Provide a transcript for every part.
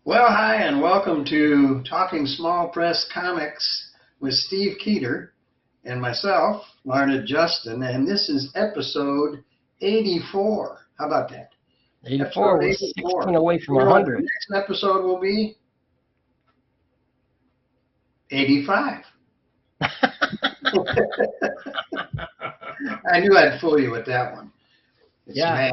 Well, hi, and welcome to Talking Small Press Comics with Steve Keeter and myself, Larned Justin, and this is episode 84. How about that? 84 was 16 away from 100. The next episode will be 85. I knew I'd fool you with that one. It's Yeah.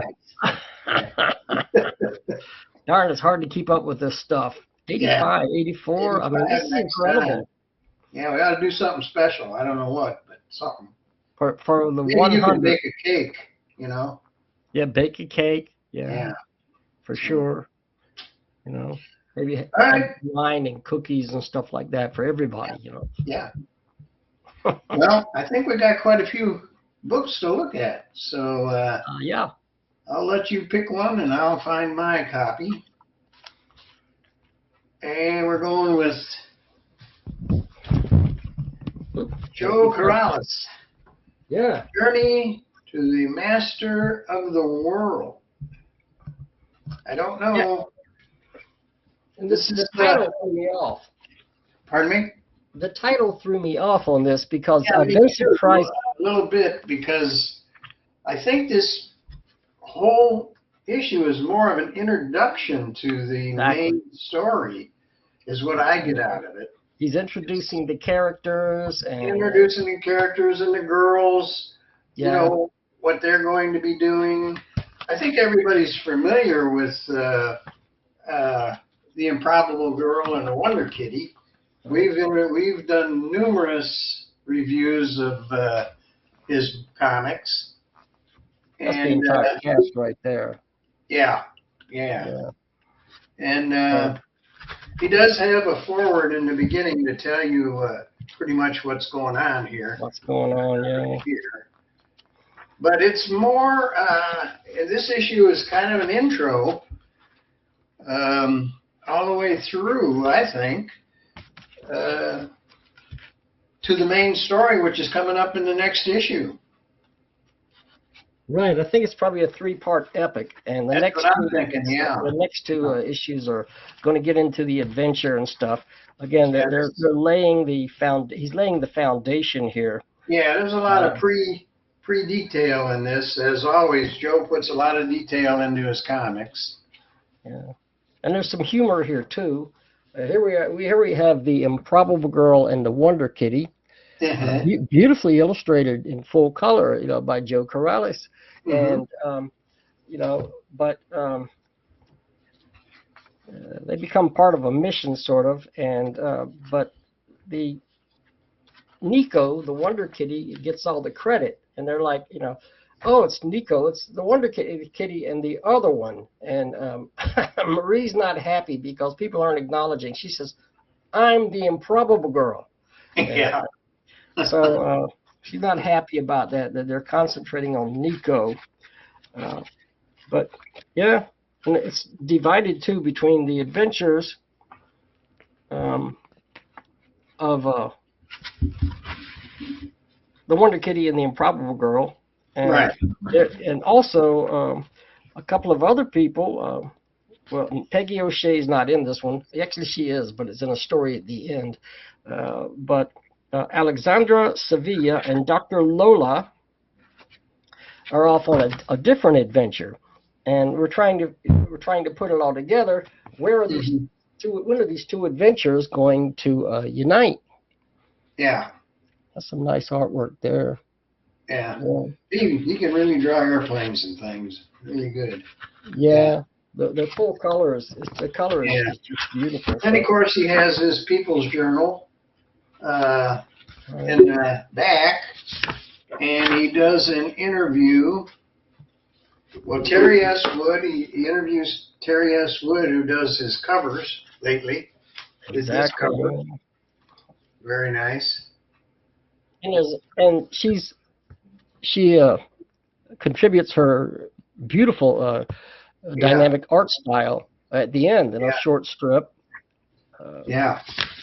Darn, it's hard to keep up with this stuff. 85, 84, 85 I mean, this is incredible. Yeah, we got to do something special. I don't know what, but something. For the Maybe 100. you can bake a cake, you know? Yeah, bake a cake. Yeah. For sure. You know, maybe All right. wine and cookies and stuff like that for everybody, you know. Yeah. Well, I think we got quite a few books to look at. So yeah. I'll let you pick one and I'll find my copy. And we're going with Joe Carrales. Yeah. Journey to the Master of the World. I don't know. Yeah. And the title threw me off. Pardon me? The title threw me off on this because Yeah, I've been surprised. A little bit because I think this whole issue is more of an introduction to the main story, is what I get out of it. He's introducing the characters and Introducing the characters and the girls, yeah. You know, what they're going to be doing. I think everybody's familiar with The Improbable Girl and the Wonder Kitty. We've done numerous reviews of his comics. That's the entire cast right there. Yeah. And he does have a foreword in the beginning to tell you pretty much what's going on here. What's going on, yeah. Here. But it's more, this issue is kind of an intro all the way through, I think, to the main story, which is coming up in the next issue. Right, I think it's probably a 3-part epic, and the That's what I'm thinking, yeah. The next two issues are going to get into the adventure and stuff. Again, they're laying the he's laying the foundation here. Yeah, there's a lot of pre-detail in this. As always, Joe puts a lot of detail into his comics. Yeah, and there's some humor here too. Here we have the Improbable Girl and the Wonder Kitty. Beautifully illustrated in full color, you know, by Joe Carrales. And you know, but they become part of a mission, sort of, and but the Nico, the Wonder Kitty, gets all the credit, and they're like, you know, oh, it's Nico, it's the Wonder Kitty and the other one, and Marie's not happy because people aren't acknowledging. She says, I'm the Improbable Girl. Yeah. So she's not happy about that they're concentrating on Nico. But yeah, and it's divided too between the adventures of the Wonder Kitty and the Improbable Girl. And, right. And also a couple of other people. Well, Peggy O'Shea's not in this one. Actually, she is, but it's in a story at the end. But Alexandra Sevilla and Dr. Lola are off on a different adventure, and we're trying to put it all together. Where are these when are these two adventures going to unite? Yeah, that's some nice artwork there. Yeah. He can really draw airplanes and things. Really good. Yeah. The full color is just beautiful. And of course he has his People's Journal in the back, and he does an interview. Well, Terry S. Wood, he interviews Terry S. Wood, who does his covers lately. Exactly. His cover. Very nice. And she contributes her beautiful dynamic art style at the end in a short strip.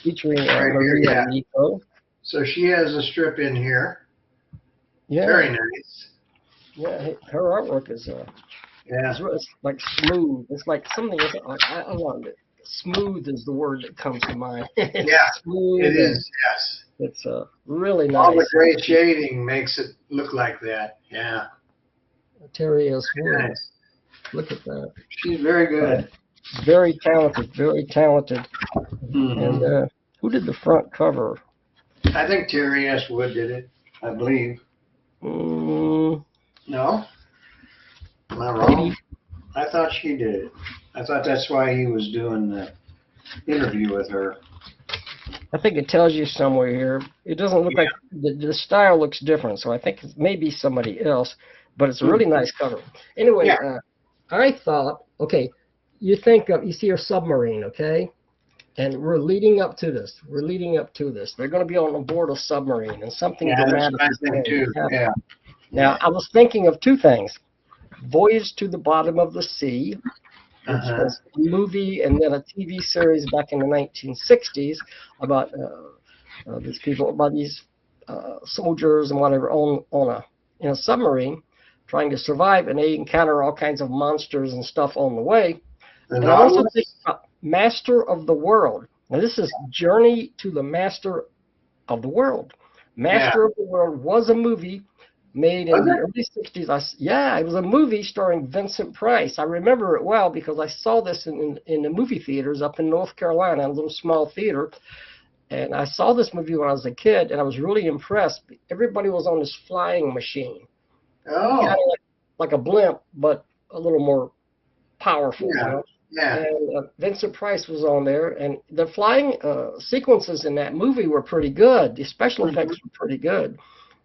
Featuring Maria and Nico. So she has a strip in here. Yeah. Very nice. Yeah, her artwork is it's like smooth. It's like something I loved it. smooth is the word that comes to mind. It's Yeah, smooth. it is. Yes. It's really All the nice. gray shading makes it look like that. Yeah. Terry S. Wood. Nice. Look at that. She's very good. Very talented. Very talented. Mhm. And who did the front cover? I think Terry S. Wood did it. I believe. Mm, No? Am I wrong? maybe. I thought she did it. I thought that's why he was doing the interview with her. I think it tells you somewhere here. It doesn't look Yeah. like the style looks different, so I think it may be somebody else. But it's a really nice cover. Anyway, Yeah. I thought, okay, you think of, you see a submarine, okay? And we're leading up to this. We're leading up to this. They're going to be on board a submarine, and something Yeah, that's dramatic what I is think going too. to happen. Yeah. Now, I was thinking of two things. Voyage to the Bottom of the Sea, which Uh-huh. was a movie and then a TV series back in the 1960s about these people, about these soldiers and whatever on a submarine trying to survive, and they encounter all kinds of monsters and stuff on the way. The And I also think Nautilus? about Master of the World. Now, this is Journey to the Master of the World. Master of the World was a movie made in Was the it? early 60s. Yeah, it was a movie starring Vincent Price. I remember it well because I saw this in the movie theaters up in North Carolina, a little small theater. And I saw this movie when I was a kid, and I was really impressed. Everybody was on this flying machine, kind Oh. of like a blimp, but a little more powerful, you Yeah. know? Yeah. And Vincent Price was on there, and the flying sequences in that movie were pretty good. The special effects were pretty good.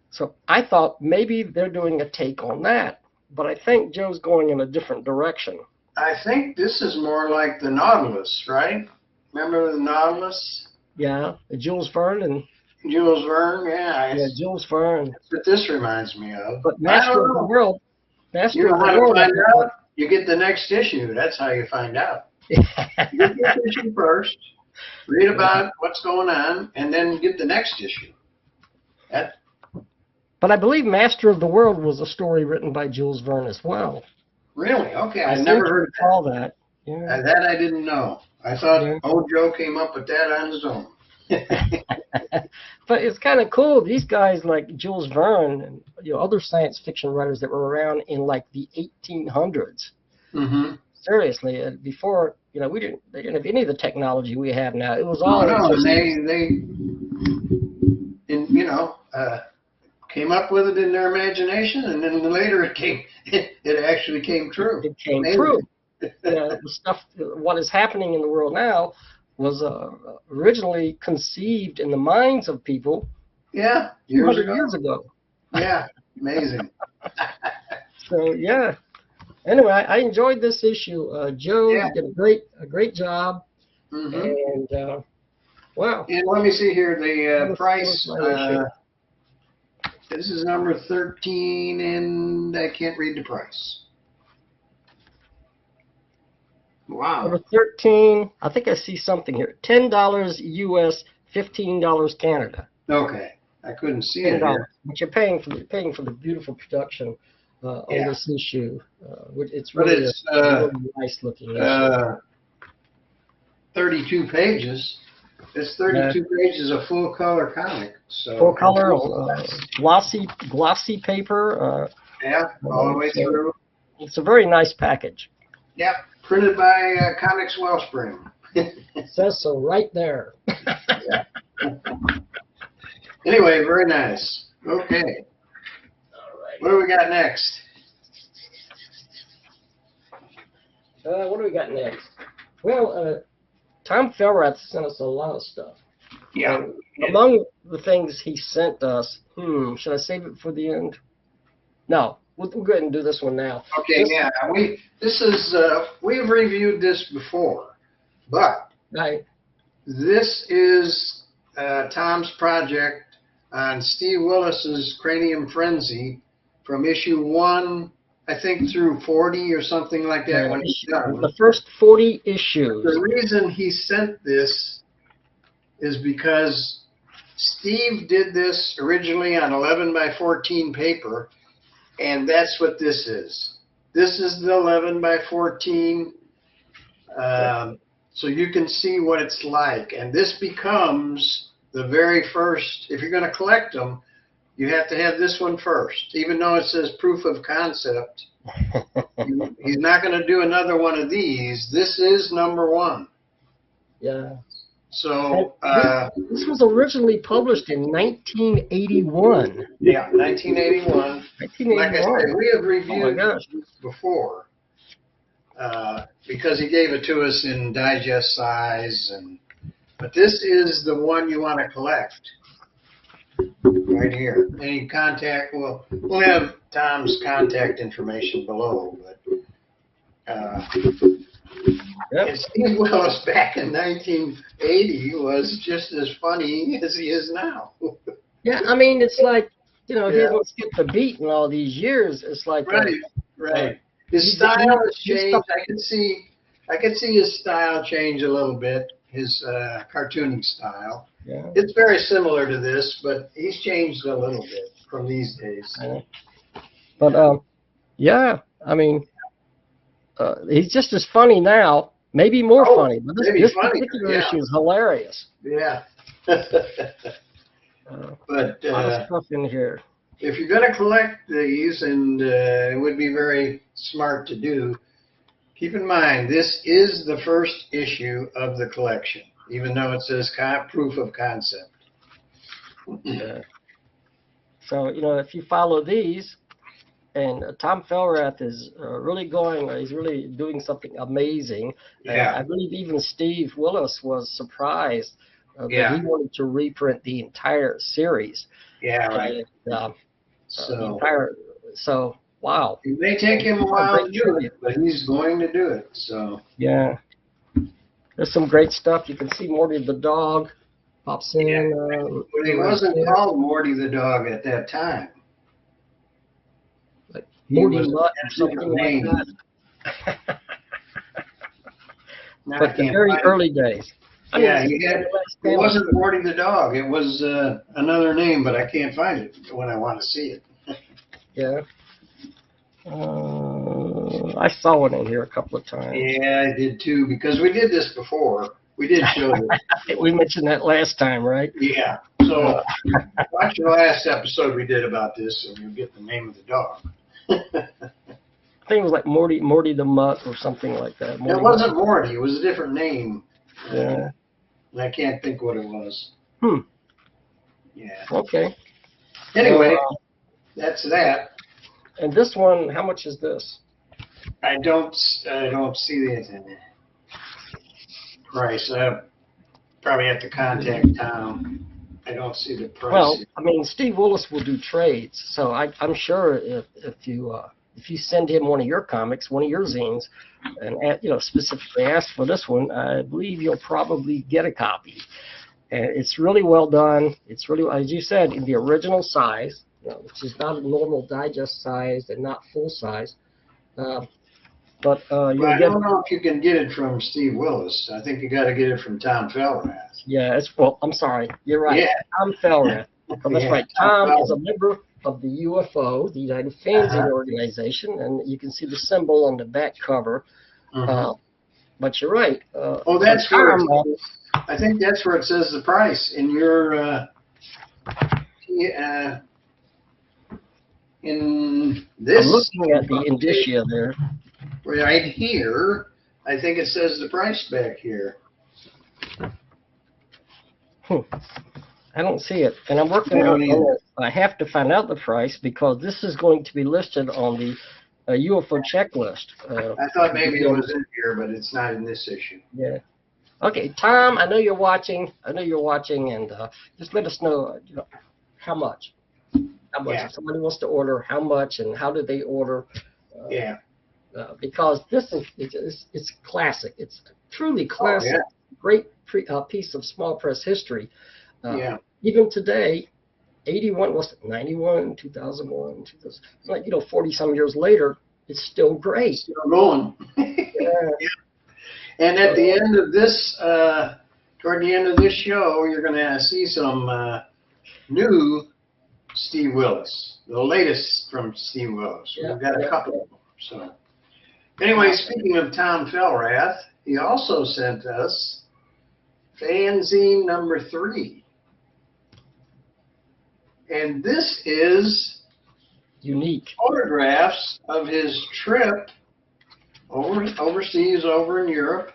So I thought maybe they're doing a take on that, but I think Joe's going in a different direction. I think this is more like the Nautilus, right? Remember the Nautilus? Yeah, Jules Verne and Jules Verne? Yeah. Jules Verne. That's what this reminds me of. But I Master don't of the know. World, You Master know of the how to World. find out? You get the next issue. That's how you find out. You get the issue first, read about what's going on, and then get the next issue. That, But I believe Master of the World was a story written by Jules Verne as well. really? Okay, I seem never to heard recall that. Yeah. that. That I didn't know. I thought Yeah. old Joe came up with that on his own. But it's kind of cool. These guys like Jules Verne and other science fiction writers that were around in like the 1800s. Mm-hmm. Seriously, before they didn't have any of the technology we have now. It was Oh all no, just, and they came up with it in their imagination, and then later it actually came true. it came Amazing. true. The stuff, what is happening in the world now, was originally conceived in the minds of people Yeah, years 200 ago. years ago. Yeah, amazing. So yeah. Anyway, I enjoyed this issue. Joe Yeah. did a great job, Hmm. and wow. And let me see here, the That price. was my issue. This is number 13, and I can't read the price. Wow. Number 13, I think I see something here. $10 US, $15 Canada. Okay, I couldn't see it $10. here. But you're paying for the beautiful production on Yeah. this issue. It's But really it's a really nice looking issue. 32 pages. It's 32 pages of full color comic. So Full color, glossy paper. Yeah, all the way So- through. It's a very nice package. Yep, printed by Comics Wellspring. It says so right there. Anyway, very nice. Okay, what do we got next? What do we got next? Well, Tom Fellrath sent us a lot of stuff. Yeah. And among the things he sent us, should I save it for the end? No, we'll go ahead and do this one now. Okay, yeah, we've reviewed this before, but Right. this is Tom's project on Steve Willis's Cranium Frenzy from issue 1, I think, through 40 or something like that when he's done. The first 40 issues. The reason he sent this is because Steve did this originally on 11 by 14 paper, and that's what this is. This is the 11 by 14 so you can see what it's like. And this becomes the very first, if you're going to collect them, you have to have this one first. Even though it says proof of concept, he's not going to do another one of these. This is number one. Yeah. So this was originally published in 1981. Yeah, 1981. 1981. Like I said, we have Oh my reviewed gosh. before because he gave it to us in digest size, but this is the one you want to collect right here. Any contact? We'll have Tom's contact information below, but. Yep. And Steve Willis back in 1980 was just as funny as he is now. Yeah, I mean, it's like, he Yeah. hasn't skipped a beat in all these years. It's like, Right. His style has changed. I could see his style change a little bit. His cartooning style. yeah. It's very similar to this, but he's changed a little bit from these days. But yeah, I mean, he's just as funny now, maybe more funny. But this particular issue is hilarious. Yeah. But a lot of stuff in here. if you're going to collect these, and it would be very smart to do, keep in mind this is the first issue of the collection, even though it says proof of concept. Yeah. So, if you follow these, and Tom Fellrath is really he's really doing something amazing. Yeah. I believe even Steve Willis was surprised that Yeah. he wanted to reprint the entire series. Yeah, right. And, So wow. it may take him a while to do it, but he's going to do it. So Yeah. There's some great stuff. You can see Morty the dog pops in. But he wasn't called Morty the dog at that time. Morty was Mutt a or something different like name. that. Now I But the can't very find it. early days. Yeah, it it wasn't Morty the dog. It was another name, but I can't find it when I want to see it. Yeah. I saw it in here a couple of times. Yeah, I did too, because we did this before. We did show this. We mentioned that last time, right? Yeah. So watch the last episode we did about this, and you'll get the name of the dog. I think it was like Morty the Mutt or something like that. It wasn't Morty. It was a different name. Yeah. And I can't think what it was. Yeah. Okay. Anyway, that's that. And this one, how much is this? I don't see the price. I probably have to contact Tom. I don't see the price. Well, I mean, Steve Willis will do trades, so I'm sure if you send him one of your comics, one of your zines, and specifically ask for this one, I believe you'll probably get a copy. And it's really well done. It's really, as you said, in the original size, which is not a normal digest size and not full size. But I don't know if you can get it from Steve Willis. I think you got to get it from Tom Fellrath. Yeah, I'm sorry. You're right. Yeah. Tom Fellrath. That's Yeah, right. Tom Tom is a member of the UFO, the United Fanzine Organization, and you can see the symbol on the back cover. But you're right. That's where I think that's where it says the price in your in this. I'm looking at the indicia there. Right here, I think it says the price back here. I don't see it, and I'm working on it. I have to find out the price because this is going to be listed on the UFO checklist. I thought maybe it was in here, but it's not in this issue. Yeah. Okay, Tom, I know you're watching. And just let us know, how much. How much? If somebody wants to order, how much, and how do they order? Because this is it's classic. It's truly classic. Great piece of small press history. Even today, 81 was 91, 2001, 2000. It's like 40 some years later, it's still great. Still going. And at the end of this, toward the end of this show, you're going to see some new Steve Willis, the latest from Steve Willis. We've got a couple of them. So, anyway, speaking of Tom Fellrath, he also sent us fanzine number 3. And this is Unique. photographs of his trip overseas, over in Europe.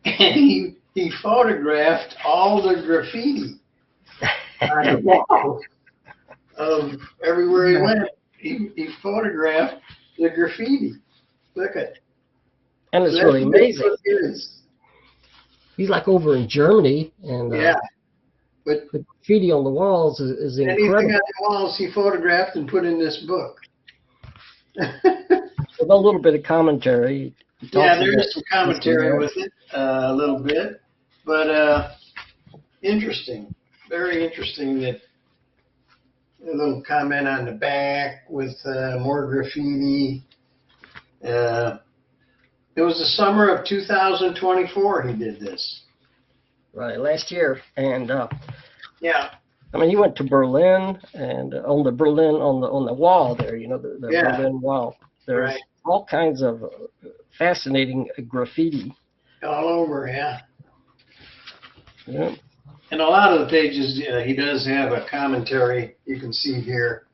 And he photographed all the graffiti on the wall of everywhere he went. He photographed the graffiti. Look at it. And it's So really that's amazing. what it is. He's like over in Germany, and Yeah. But the graffiti on the walls is anything incredible. on the walls he photographed and put in this book. With a little bit of commentary. He Yeah, talks there about is some commentary with it, a little bit, but interesting, very interesting. That a little comment on the back with more graffiti. It was the summer of 2024 he did this. right last year, and Yeah, I mean, he went to Berlin, and on the wall there, you know, the Yeah. Berlin Wall. There's Right. all kinds of fascinating graffiti. all over, yeah. Yeah. And a lot of the pages, he does have a commentary. You can see here,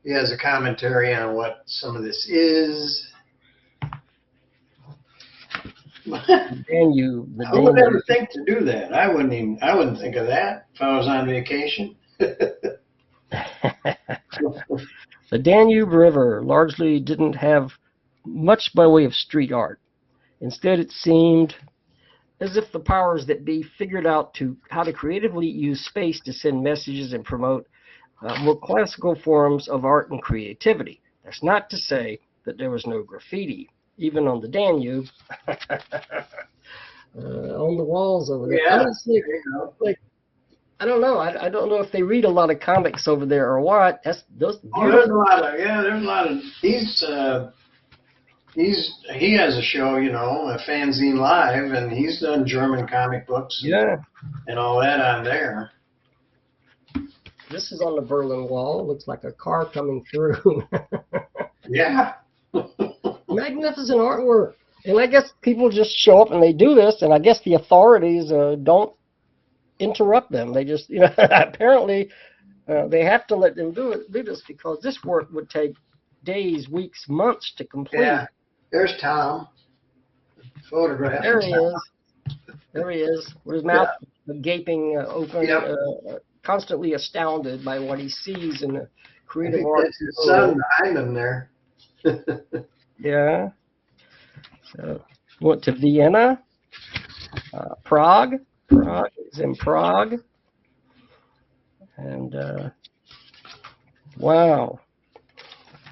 he has a commentary on what some of this is. Danube, the I would Danube. never think to do that. I wouldn't think of that if I was on vacation. The Danube River largely didn't have much by way of street art. Instead, it seemed as if the powers that be figured out how to creatively use space to send messages and promote more classical forms of art and creativity. That's not to say that there was no graffiti, even on the Danube, on the walls over there. Yeah, Honestly, there you go. I don't know. I don't know if they read a lot of comics over there or what. Those Oh, there's a lot of. He has a show, a fanzine live, and he's done German comic books yeah. and all that on there. This is on the Berlin Wall. Looks like a car coming through. Yeah. Magnificent artwork. And I guess people just show up and they do this, and I guess the authorities don't interrupt them. They just, apparently they have to let them do this because this work would take days, weeks, months to complete. Yeah. There's Tom. Photograph. There he is. There he is, with his mouth gaping open, constantly astounded by what he sees in the I creative think art. that's his son behind him there. Yeah. So went to Vienna, Prague. Prague is in Prague, and wow.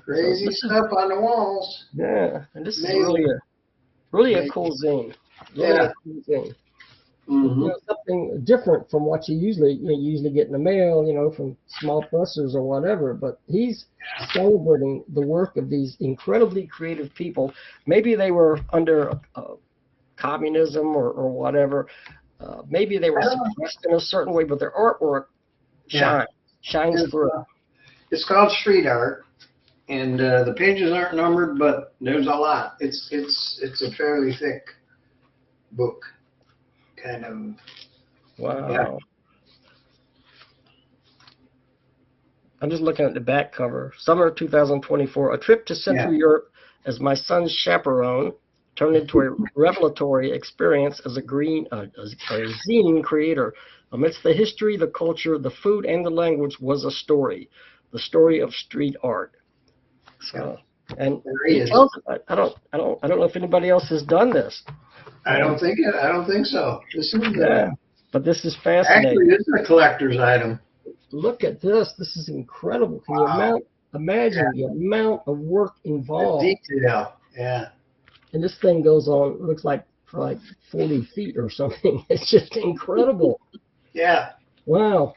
Crazy stuff on the walls. Yeah, and this Amazing. is really a cool zine. Really Yeah. a cool zine. Mm-hmm. Something different from what you usually get in the mail, from small pressers or whatever. But he's celebrating the work of these incredibly creative people. Maybe they were under communism or whatever. Maybe they were suppressed in a certain way, but their artwork shines through. It's called street art, and the pages aren't numbered, but there's a lot. It's a fairly thick book. Kind of. Wow. Yeah. I'm just looking at the back cover. Summer 2024, a trip to Central Europe as my son's chaperone turned into a revelatory experience as a zine creator. Amidst the history, the culture, the food, and the language was a story. The story of street art. So, and he tells it. I don't know if anybody else has done this. I don't think so. This is but this is fascinating. Actually, this is a collector's item. Look at this. This is incredible. Can you imagine the amount of work involved? The detail. Yeah. And this thing goes on, looks like for like 40 feet or something. It's just incredible. Yeah. Wow.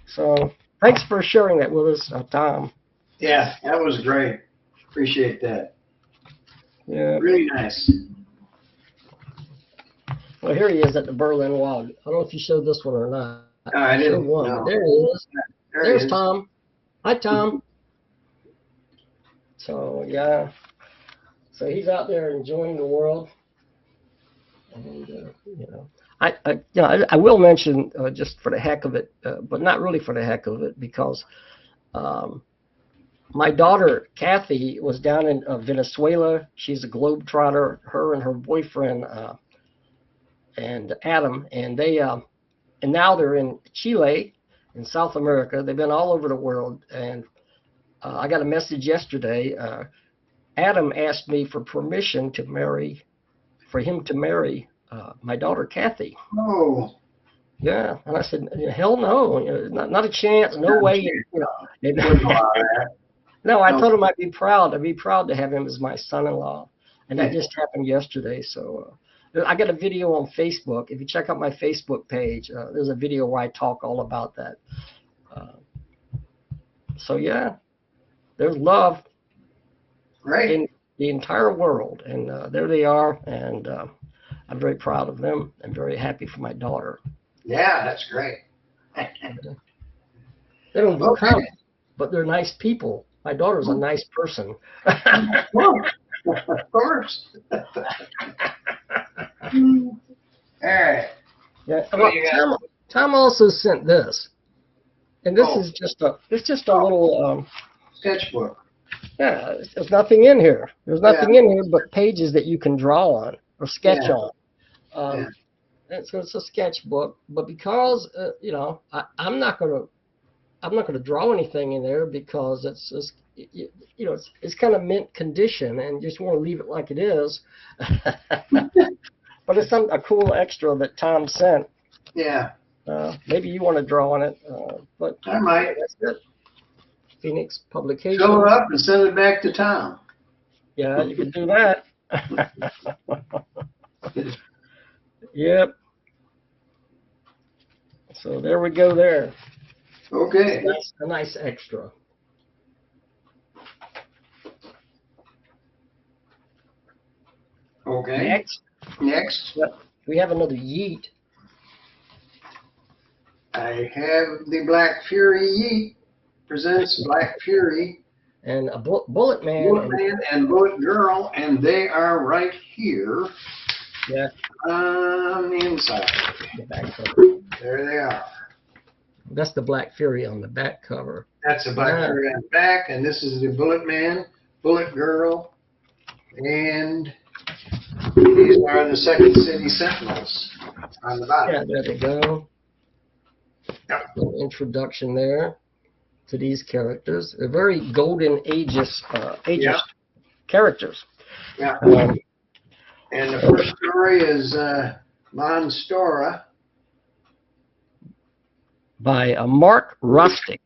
So thanks for sharing that with us, Tom. Yeah, that was great. Appreciate that. Yeah. Really nice. Well, here he is at the Berlin Wall. I don't know if you showed this one or not. I didn't. One. No. There he is. There's he is. Tom. Hi, Tom. So, yeah. So he's out there enjoying the world. And I will mention just for the heck of it, but not really for the heck of it, because um, my daughter Kathy was down in Venezuela. She's a globetrotter. Her and her boyfriend and Adam, and and now they're in Chile, in South America. They've been all over the world, and I got a message yesterday. Adam asked me for permission for him to marry my daughter Kathy. Oh, Yeah, and I said, hell no, not a chance, no way. No, I told him I'd be proud. I'd be proud to have him as my son-in-law, and that just happened yesterday. So I got a video on Facebook. If you check out my Facebook page, there's a video where I talk all about that. So yeah, there's love in the entire world, and there they are, and I'm very proud of them. I'm very happy for my daughter. Yeah, that's great. They don't do comedy, but they're nice people. My daughter's a nice person. Of course. All right. Yeah. Well, Tom also sent this, and this is just a little sketchbook. Yeah, there's nothing in here. There's nothing in here but pages that you can draw on or sketch on. And so it's a sketchbook, but because I'm not gonna draw anything in there because it's just, it's kind of mint condition and just want to leave it like it is. But it's a cool extra that Tom sent. Yeah. Maybe you want to draw on it, but I might. That's it. Phoenix Publication. Fill it up and send it back to Tom. Yeah, you can do that. Yep. So there we go there. Okay. That's a nice extra. Okay. Next. Yep. We have another Yeet. I have the Black Fury Yeet presents Black Fury. And a Bullet Man. Bullet Man and Bullet Girl, and they are right here. Yeah. On the inside. The back cover. There they are. That's the Black Fury on the back cover. That's the Black Fury on the back, and this is the Bullet Man, Bullet Girl, and these are the Second City Sentinels on the bottom. Yeah, there they go. Yep. Little introduction there to these characters. They're very golden ages characters. Yeah. And the first story is Monstora. By Mark Rustick.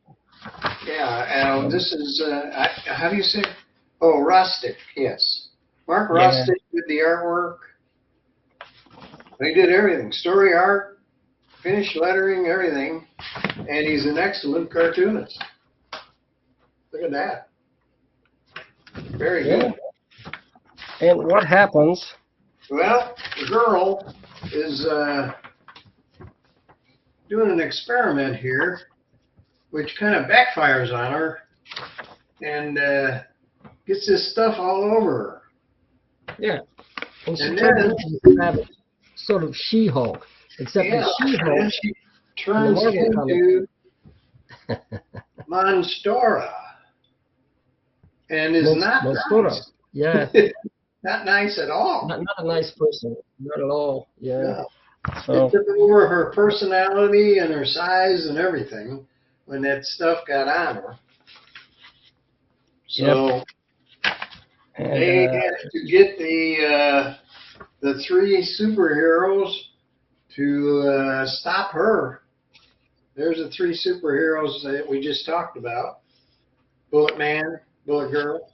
Yeah, this is, how do you say? Oh, Rustick, yes. Mark Rustick did the artwork. He did everything, story art, finished lettering, everything. And he's an excellent cartoonist. Look at that. Very good. And what happens? Well, the girl is doing an experiment here, which kind of backfires on her and gets this stuff all over her. Yeah. And she then have sort of She-Hulk, except the She-Hulk she turns into Monstora and is not nice. Yeah. Not nice at all. Not a nice person. Not at all. Yeah. No. So it took over her personality and her size and everything when that stuff got on her. So they had to get the three superheroes to stop her. There's the three superheroes that we just talked about: Bullet Man, Bullet Girl,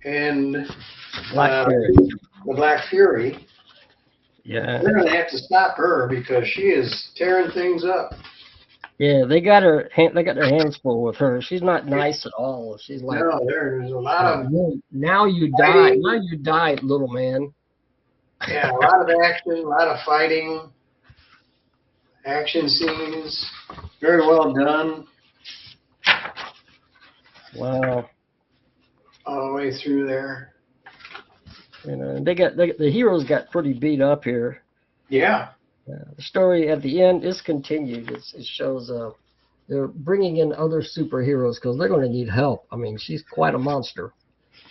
and the Black Fury. Yeah. They're going to have to stop her because she is tearing things up. Yeah, they got their hands full with her. She's not nice at all. She's like, no, there's a lot of now you die. Now you died, little man. Yeah, a lot of action, a lot of fighting, action scenes, very well done. Wow. All the way through there. And the heroes got pretty beat up here. Yeah. The story at the end is continued. It shows they're bringing in other superheroes because they're going to need help. I mean, she's quite a monster.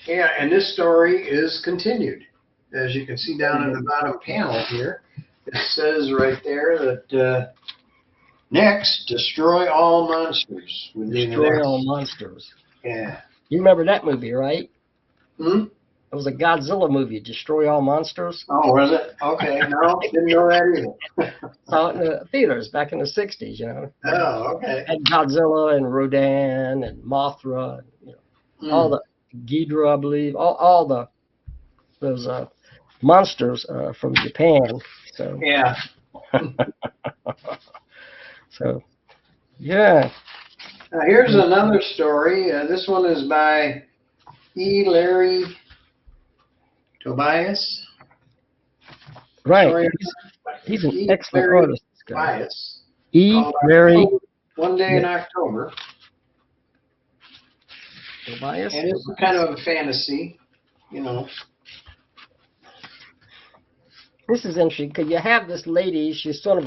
Yeah, and this story is continued. As you can see down in the bottom panel here, it says right there that next, destroy all monsters. Destroy all monsters. Yeah. You remember that movie, right? Hmm? It was a Godzilla movie, Destroy All Monsters. Oh, was it? Okay, no, didn't know that either. Saw it in the theaters back in the 60s, you know. Oh, okay. Had Godzilla and Rodan and Mothra, all the Ghidorah, I believe, all those monsters from Japan. So Yeah. so yeah. Now here's another story. This one is by Larry Tobias. Right. Sorry, He's an E. excellent Larry artist. This guy. Tobias. Larry One Day in October. Tobias. And it's kind of a fantasy, you know. This is interesting because you have this lady. She's sort of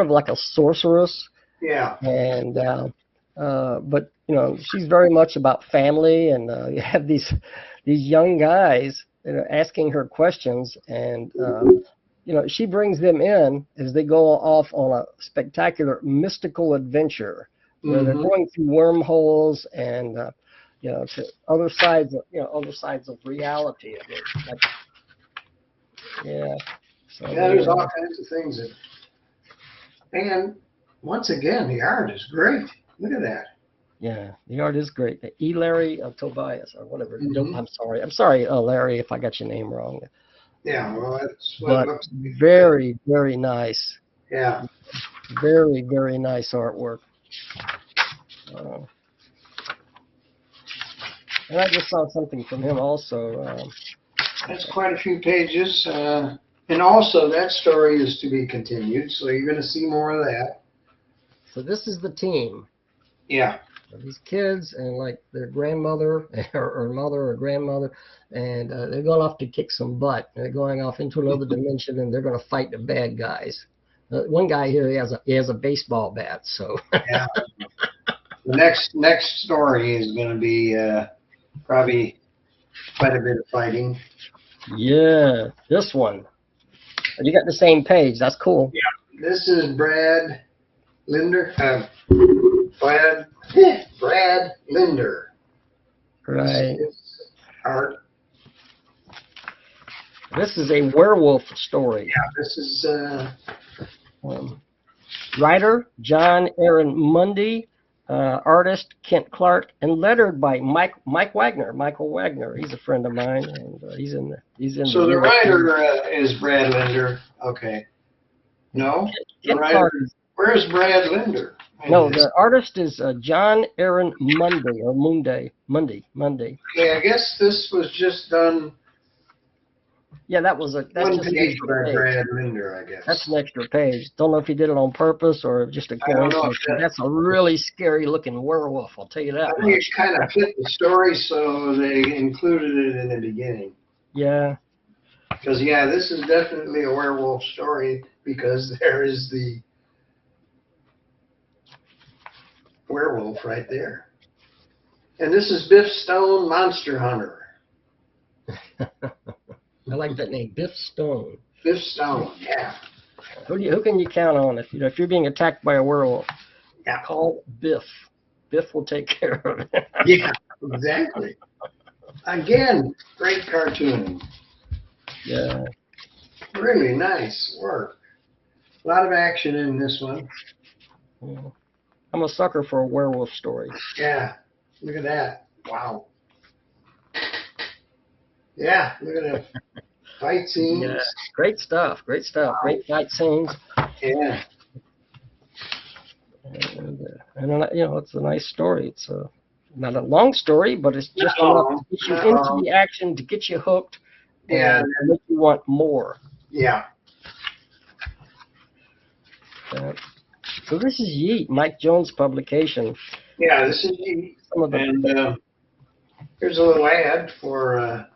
like a sorceress. Yeah. And but she's very much about family, and you have these young guys asking her questions, and she brings them in as they go off on a spectacular mystical adventure where they're going through wormholes and to other sides of reality. Yeah. So Yeah, there's all kinds of things and once again, the art is great. Look at that. Yeah, the art is great. Larry Tobias or whatever. I'm sorry, Larry, if I got your name wrong. Yeah, well, that's what it looks like. Very, very nice. Yeah. Very, very nice artwork. And I just saw something from him also. That's quite a few pages. And also, that story is to be continued, so you're going to see more of that. So this is the team. Yeah. These kids and like their grandmother or mother or grandmother, and they're going off to kick some butt. They're going off into another dimension, and they're going to fight the bad guys. One guy here, he has a baseball bat. So yeah. The next story is going to be probably quite a bit of fighting. Yeah, this one. You got the same page. That's cool. Yeah. This is Brad Linder. Brad Linder. Right. Art. This is a werewolf story. Yeah, this is writer John Aaron Mundy, artist Kent Clark, and lettered by Michael Wagner. He's a friend of mine, and he's in. So the writer is Brad Linder. Okay. No. Kent Clark. Where's Brad Linder? No, the artist is John Aaron Mundy or Mundy. Yeah, I guess this was just done. Yeah, that's one just page by Brad Linder, I guess. That's an extra page. Don't know if he did it on purpose or just a coincidence. That's a really scary looking werewolf, I'll tell you that. I think it kind of fit the story, so they included it in the beginning. Yeah. Because, yeah, this is definitely a werewolf story because there is the werewolf right there. And this is Biff Stone, Monster Hunter. I like that name, Biff Stone. Biff Stone, yeah. Who can you count on if you're being attacked by a werewolf? Yeah. Call Biff. Biff will take care of it. Yeah, exactly. Again, great cartooning. Yeah. Really nice work. A lot of action in this one. Yeah. I'm a sucker for a werewolf story. Yeah, look at that. Wow. Yeah, look at the fight scenes. Yeah, great stuff. Wow. Great fight scenes. Yeah. And it's a nice story. It's not a long story, but it's just enough to get you into the action, to get you hooked, and make you want more. Yeah. So this is Yeet, Mike Jones' publication. Yeah, this is Yeet. And here's a little ad for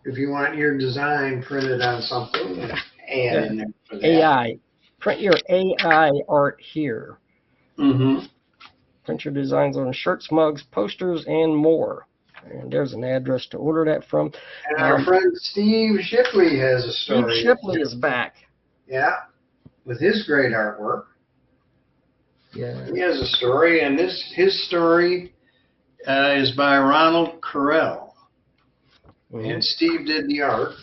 if you want your design printed on something, add in there for that. AI. Print your AI art here. Mm-hmm. Print your designs on shirts, mugs, posters, and more. And there's an address to order that from. And our friend Steve Shipley has a story. Steve Shipley is back. Yeah, with his great artwork. Yeah. He has a story, and his story is by Ronald Carrales. Mhm. And Steve did the art.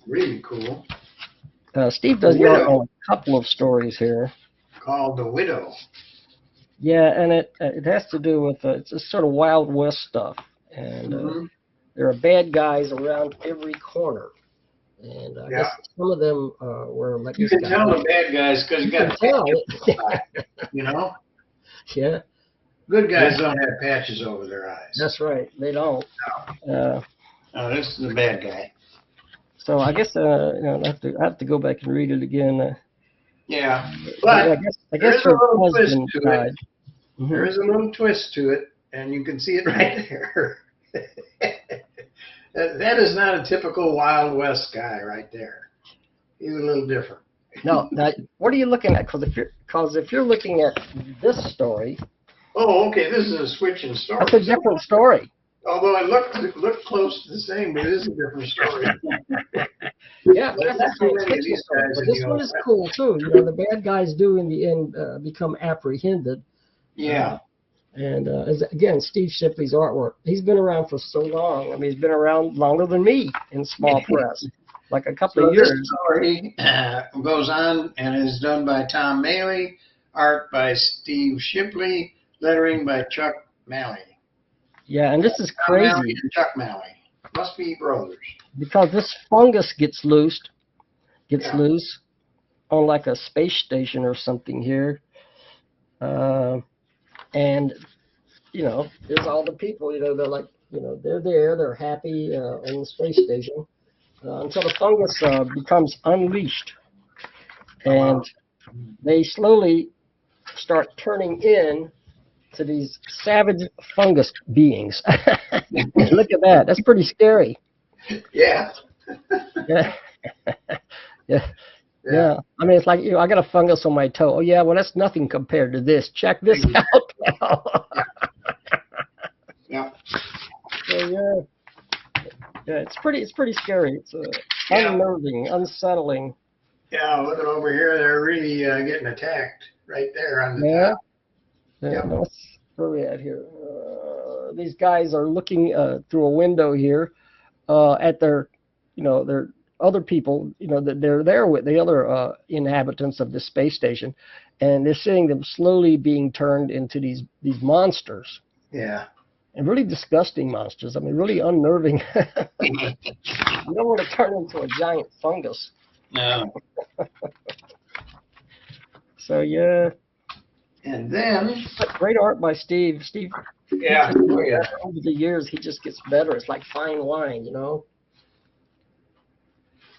Really cool. Steve does the art on a couple of stories here. Called The Widow. Yeah, and it has to do with it's just sort of Wild West stuff, and there are bad guys around every corner, and I guess some of them were like you this can guy. tell the bad guys because you got tell. you know. Yeah. Good guys don't have patches over their eyes. That's right. They don't. No, this is the bad guy. So I guess I have to go back and read it again. Yeah, but I guess there is a little twist husband to died. it. There is a little twist to it, and you can see it right there. That is not a typical Wild West guy right there. He's a little different. No, now, what are you looking at? Because if you're looking at this story. Oh, okay. This is a switch in story. That's a different story. Although it looked close to the same, but it is a different story. Yeah, but that's a science fiction story. But this one is cool too. You know, the bad guys do in the end become apprehended. Yeah. And again, Steve Shipley's artwork. He's been around for so long. I mean, he's been around longer than me in small press, like a couple of years. This story goes on and is done by Tom Maley, art by Steve Shipley, lettering by Chuck Malley. Yeah, and this is Tom crazy. Malley and Chuck Malley must be brothers. Because this fungus gets loose on like a space station or something here. And, you know, there's all the people, you know, they're like, you know, they're there, they're happy on the space station until the fungus becomes unleashed. And they slowly start turning in to these savage fungus beings. Look at that. That's pretty scary. Yeah. Yeah. Yeah. I mean, it's like, you know, I got a fungus on my toe. Oh, yeah, well, that's nothing compared to this. Check this out now. Yeah. So, yeah, it's pretty scary. It's unnerving, unsettling. Yeah, looking over here, they're really getting attacked right there on the top. Yeah. Where are we at here? These guys are looking through a window here at their other people, you know, that they're there with the other inhabitants of the space station, and they're seeing them slowly being turned into these monsters. Yeah. And really disgusting monsters. I mean, really unnerving. You don't want to turn into a giant fungus. No. So, yeah. And then... Great art by Steve. Yeah. Oh, yeah. Over the years, he just gets better. It's like fine wine, you know?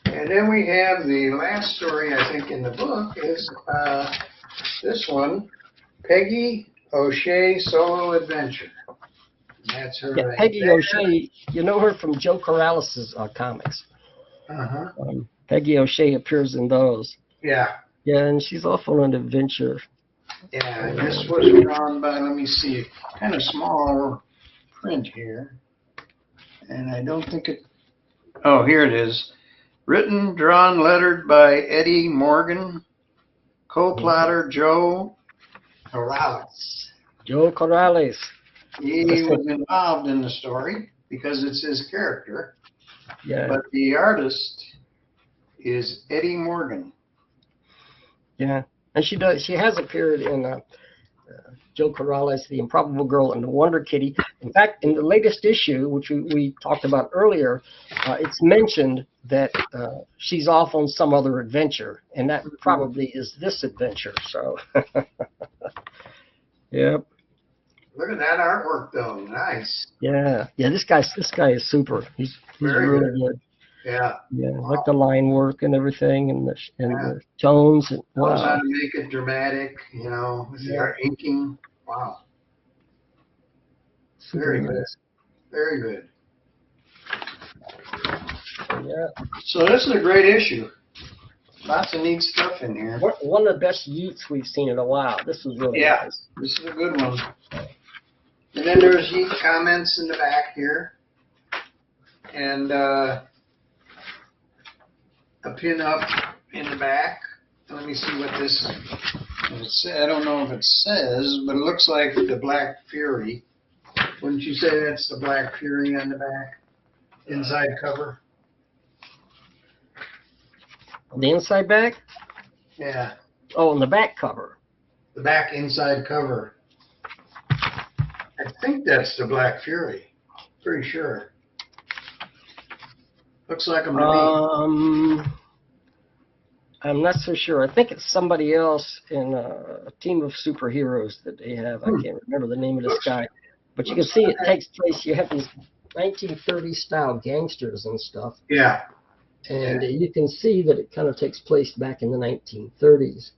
And then we have the last story, I think, in the book is this one, Peggy O'Shea Solo Adventure. That's her. Yeah, Peggy O'Shea, you know her from Joe Carrales' comics. Uh-huh. Peggy O'Shea appears in those. Yeah. Yeah, and she's off on an adventure. Yeah, and this was drawn by, let me see, kind of small print here. And I don't think it, oh, here it is. Written, drawn, lettered by Eddie Morgan, co-plotter Joe Carrales. Joe Carrales. He was involved in the story because it's his character. Yeah. But the artist is Eddie Morgan. Yeah, and she has appeared in Joe Carrales, The Improbable Girl, and The Wonder Kitty. In fact, in the latest issue, which we talked about earlier, it's mentioned that she's off on some other adventure, and that probably is this adventure. So, yep. Look at that artwork, though. Nice. Yeah. This guy is super. He's really good. Yeah. Yeah, wow. Like the line work and everything, and the tones. And, wow. Knows how to make it dramatic, you know, with the inking. Wow. Very good. Very good. Yeah. So this is a great issue. Lots of neat stuff in here. One of the best Yeets we've seen in a while. This was really nice. This is a good one. And then there's Yeet comments in the back here. And a pin up in the back. Let me see what this, I don't know if it says, but it looks like the Black Fury. Wouldn't you say that's the Black Fury on the back? Inside cover? The inside back? Yeah. Oh, and the back cover. The back inside cover. I think that's the Black Fury. Pretty sure. Looks like a movie. I'm not so sure. I think it's somebody else in a team of superheroes that they have. I can't remember the name of this guy. But you can see it takes place. You have these 1930s style gangsters and stuff. Yeah. And you can see that it kind of takes place back in the 1930s.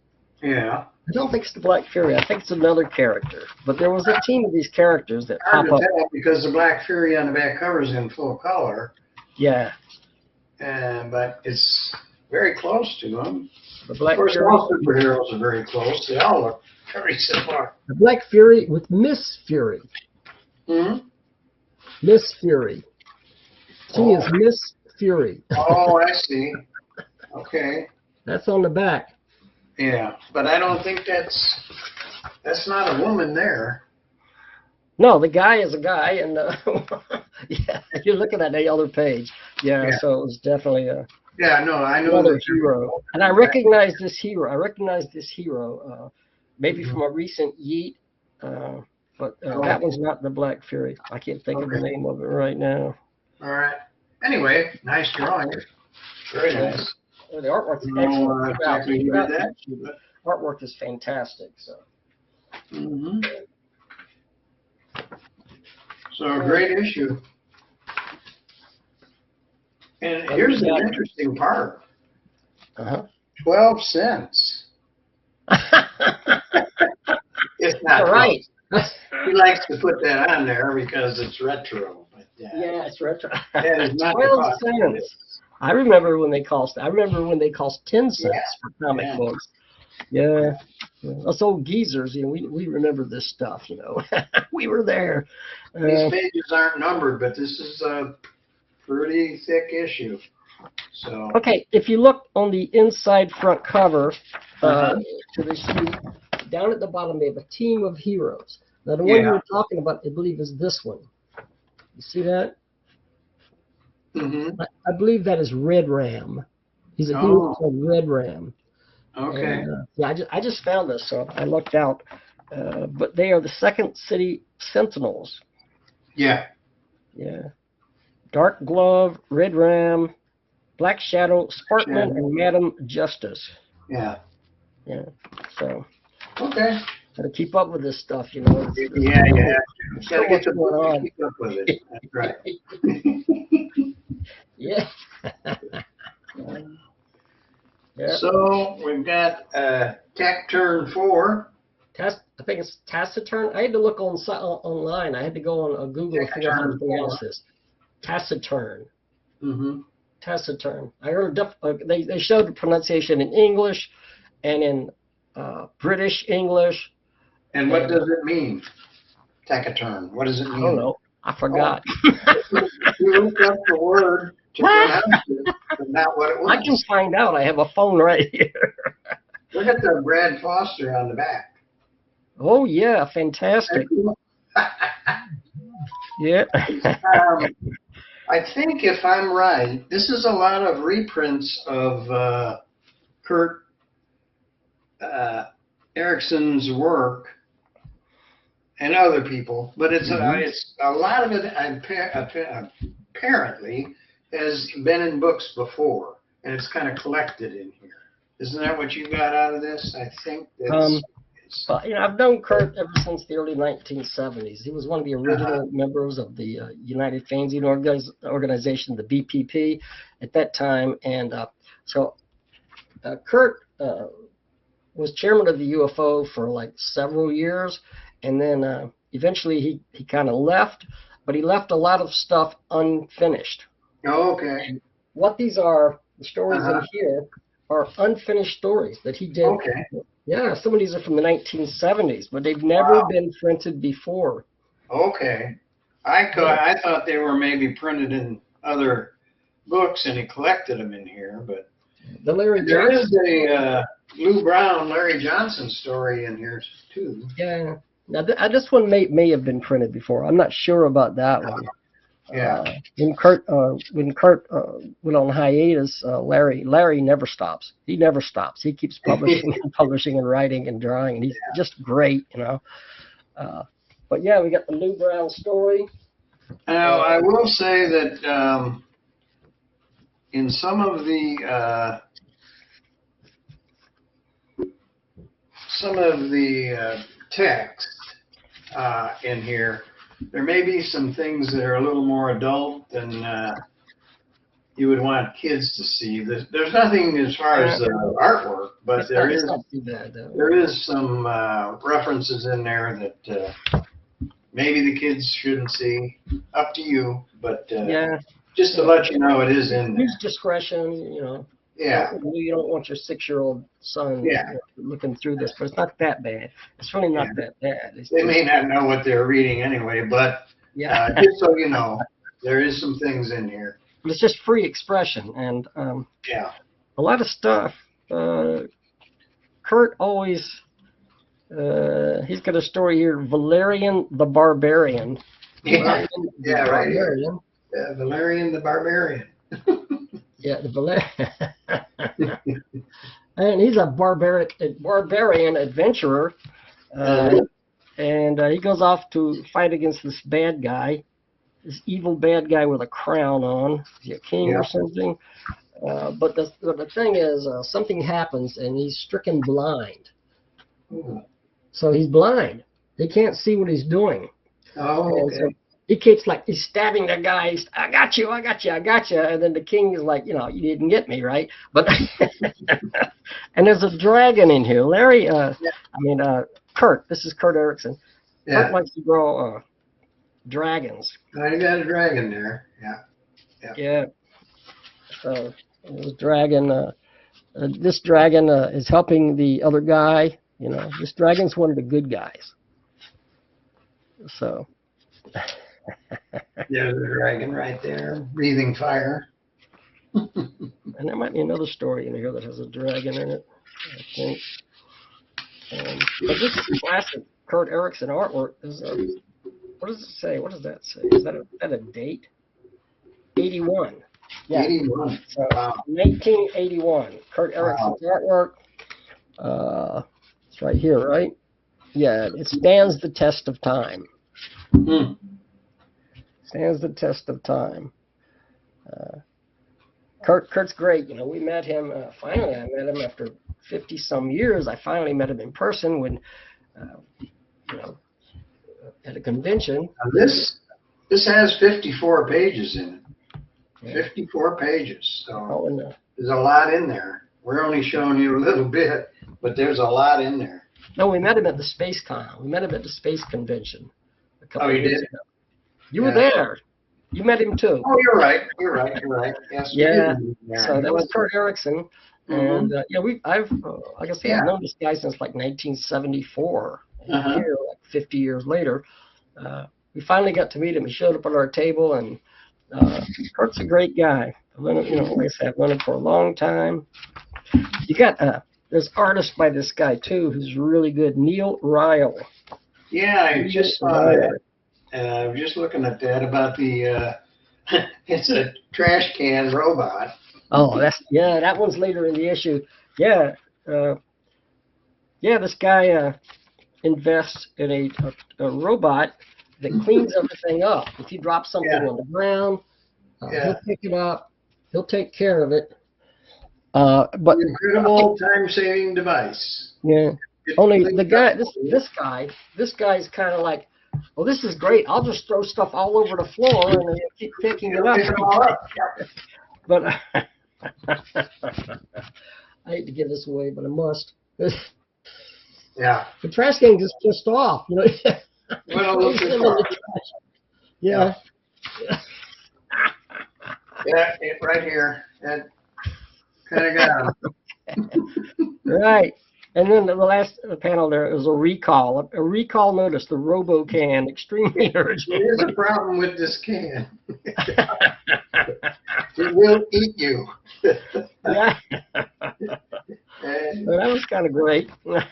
Yeah. I don't think it's the Black Fury. I think it's another character. But there was a team of these characters that Hard pop to up. tell because the Black Fury on the back cover is in full color. Yeah. But it's very close to them. The Black Of course, Fury. all superheroes are very close. They all look very similar. The Black Fury with Miss Fury. Hmm? Miss Fury. She is Miss Fury. Oh, I see. Okay. That's on the back. Yeah, but I don't think that's not a woman there. No, the guy is a guy, and yeah, if you're looking at the other page, yeah. So it was definitely Yeah, no, I know another that hero, and I recognize this hero. Maybe from a recent Yeet, but that was not the Black Fury. I can't think of the name of it right now. All right. Anyway, nice drawing. Very nice. The artwork is I don't know excellent. exactly who did that. But, Artwork is fantastic. So. So a great issue. And here's the interesting part. 12 cents. It's not right. He likes to put that on there because it's retro. But, yeah, it's retro. That is not 12 cents. I remember when they cost 10 cents for comic books. Yeah. Us old geezers, we remember this stuff, we were there. These pages aren't numbered, but this is a pretty thick issue. So. Okay, if you look on the inside front cover to the sheet, down at the bottom they have a team of heroes. Now the one you were talking about, I believe, is this one. You see that? I believe that is Red Ram. He's a hero called Red Ram. Okay. And, yeah, I just found this, so I looked out. But they are the Second City Sentinels. Yeah. Yeah. Dark Glove, Red Ram, Black Shadow, Sparkman, and Madam Justice. Yeah. Yeah. So. Okay. Got to keep up with this stuff, Yeah, you have to. Got to get the book to keep up with it. That's right. Yeah. Yeah. So we've got Tech Turn 4. I think it's Taciturn. I had to look online. I had to go on Google to figure out how to pronounce this. Taciturn. Taciturn. I heard they showed the pronunciation in English and in British English. And what does it mean? Taciturn. What does it mean? I don't know. I forgot. You looked up the word to pronounce it, but not what it was. I can find out. I have a phone right here. Look at the Brad Foster on the back. Oh, yeah. Fantastic. Yeah. I think if I'm right, this is a lot of reprints of Kurt Erickson's work and other people, but it's a lot of it apparently has been in books before, and it's kind of collected in here. Isn't that what you got out of this? I think that's. I've known Kurt ever since the early 1970s. He was one of the original members of the United Fanzine organization, the BPP, at that time. And so Kurt was chairman of the UFO for like several years. And then eventually he kind of left, but he left a lot of stuff unfinished. Oh, okay. What these are, the stories in Uh-huh. here, are unfinished stories that he did. Okay. Yeah, some of these are from the 1970s, but they've never Wow. been printed before. Okay. Yeah. I thought they were maybe printed in other books and he collected them in here, but The Larry there is Johnson. a Lou Brown, Larry Johnson story in here too. Yeah. Now, this one may have been printed before. I'm not sure about that one. Yeah. When Kurt went on hiatus, Larry never stops. He never stops. He keeps publishing and publishing and writing and drawing, and he's just great, you know. But yeah, we got the Lou Brown story. Now, I will say that in some of the text in here, there may be some things that are a little more adult than you would want kids to see. There's nothing as far as the artwork, but It's not too bad, though. there is some references in there that maybe the kids shouldn't see. Up to you, but Yeah, just to let you know, it is in there. use discretion, you know. Yeah, You don't want your 6-year-old son Yeah. looking through this, but it's not that bad. It's really not that bad. It's they may not know what they're reading anyway, but yeah, just so you know, there is some things in here. but it's just free expression and Yeah. a lot of stuff. Kurt always he's got a story here. Valerian the Barbarian. Yeah, Valerian the yeah, right here. Barbarian. Valerian the Barbarian. Yeah, the Valerian. And he's a barbarian adventurer. And he goes off to fight against this bad guy, this evil bad guy with a crown on. Is he a king or something? But the thing is, something happens and he's stricken blind. Ooh. So he's blind. He can't see what he's doing. Oh, And okay. so he keeps he's stabbing the guy. I got you, I got you, I got you. And then the king is like, you didn't get me, right? But and there's a dragon in here. Larry, Kurt. This is Kurt Ericksen. Kurt Yeah. likes to draw dragons. I got a dragon there. Yeah. Yeah. So this dragon. This dragon is helping the other guy. This dragon's one of the good guys. So. There's a dragon right there, breathing fire. And there might be another story in here that has a dragon in it, I think. But this is classic Kurt Ericksen artwork. What does it say? What does that say? Is that a date? 81. Yeah. 81. So, Wow. 1981. Kurt Ericksen's artwork. It's right here, right? Yeah, it stands the test of time. Hmm. Stands the test of time. Kurt's great. We met him. Finally, I met him after 50-some years. I finally met him in person when, at a convention. Now this has 54 pages in it. Yeah. 54 pages. So Oh, and there's a lot in there. We're only showing you a little bit, but there's a lot in there. no, we met him at the Space Con. We met him at the Space Convention a couple Oh, you of years did? ago. You were there. You met him too. Oh, you're right. Yes. we Yeah. did. So that was Kurt Ericksen. Mhm. And I've like I said, I've known this guy since like 1974. And Uh-huh. here, like 50 years later, we finally got to meet him. He showed up at our table, and Kurt's a great guy. I've known him, like I said, I've known him for a long time. You got there's artists by this guy too, who's really good. Neil Ryle. Yeah, I just saw that. I was just looking at that about the, it's a trash can robot. Oh, that one's later in the issue. Yeah, this guy invests in a robot that cleans everything up. If you drop something on the ground, he'll pick it up. He'll take care of it. But Incredible time-saving device. yeah, only the guy, this guy's kind of like, well, this is great. I'll just throw stuff all over the floor and he'll keep picking it Pick it all up. up. Yep. But I hate to give this away, but I must. Yeah. The trash can gets pissed off, Well, Throws them in the trash. Yeah. Yeah, right here. That kind of got him. Right. And then the last panel there is a recall. A recall notice, the RoboCan, extremely urgent. There is a problem with this can. It will eat you. Yeah. And So that was kind of great. funny.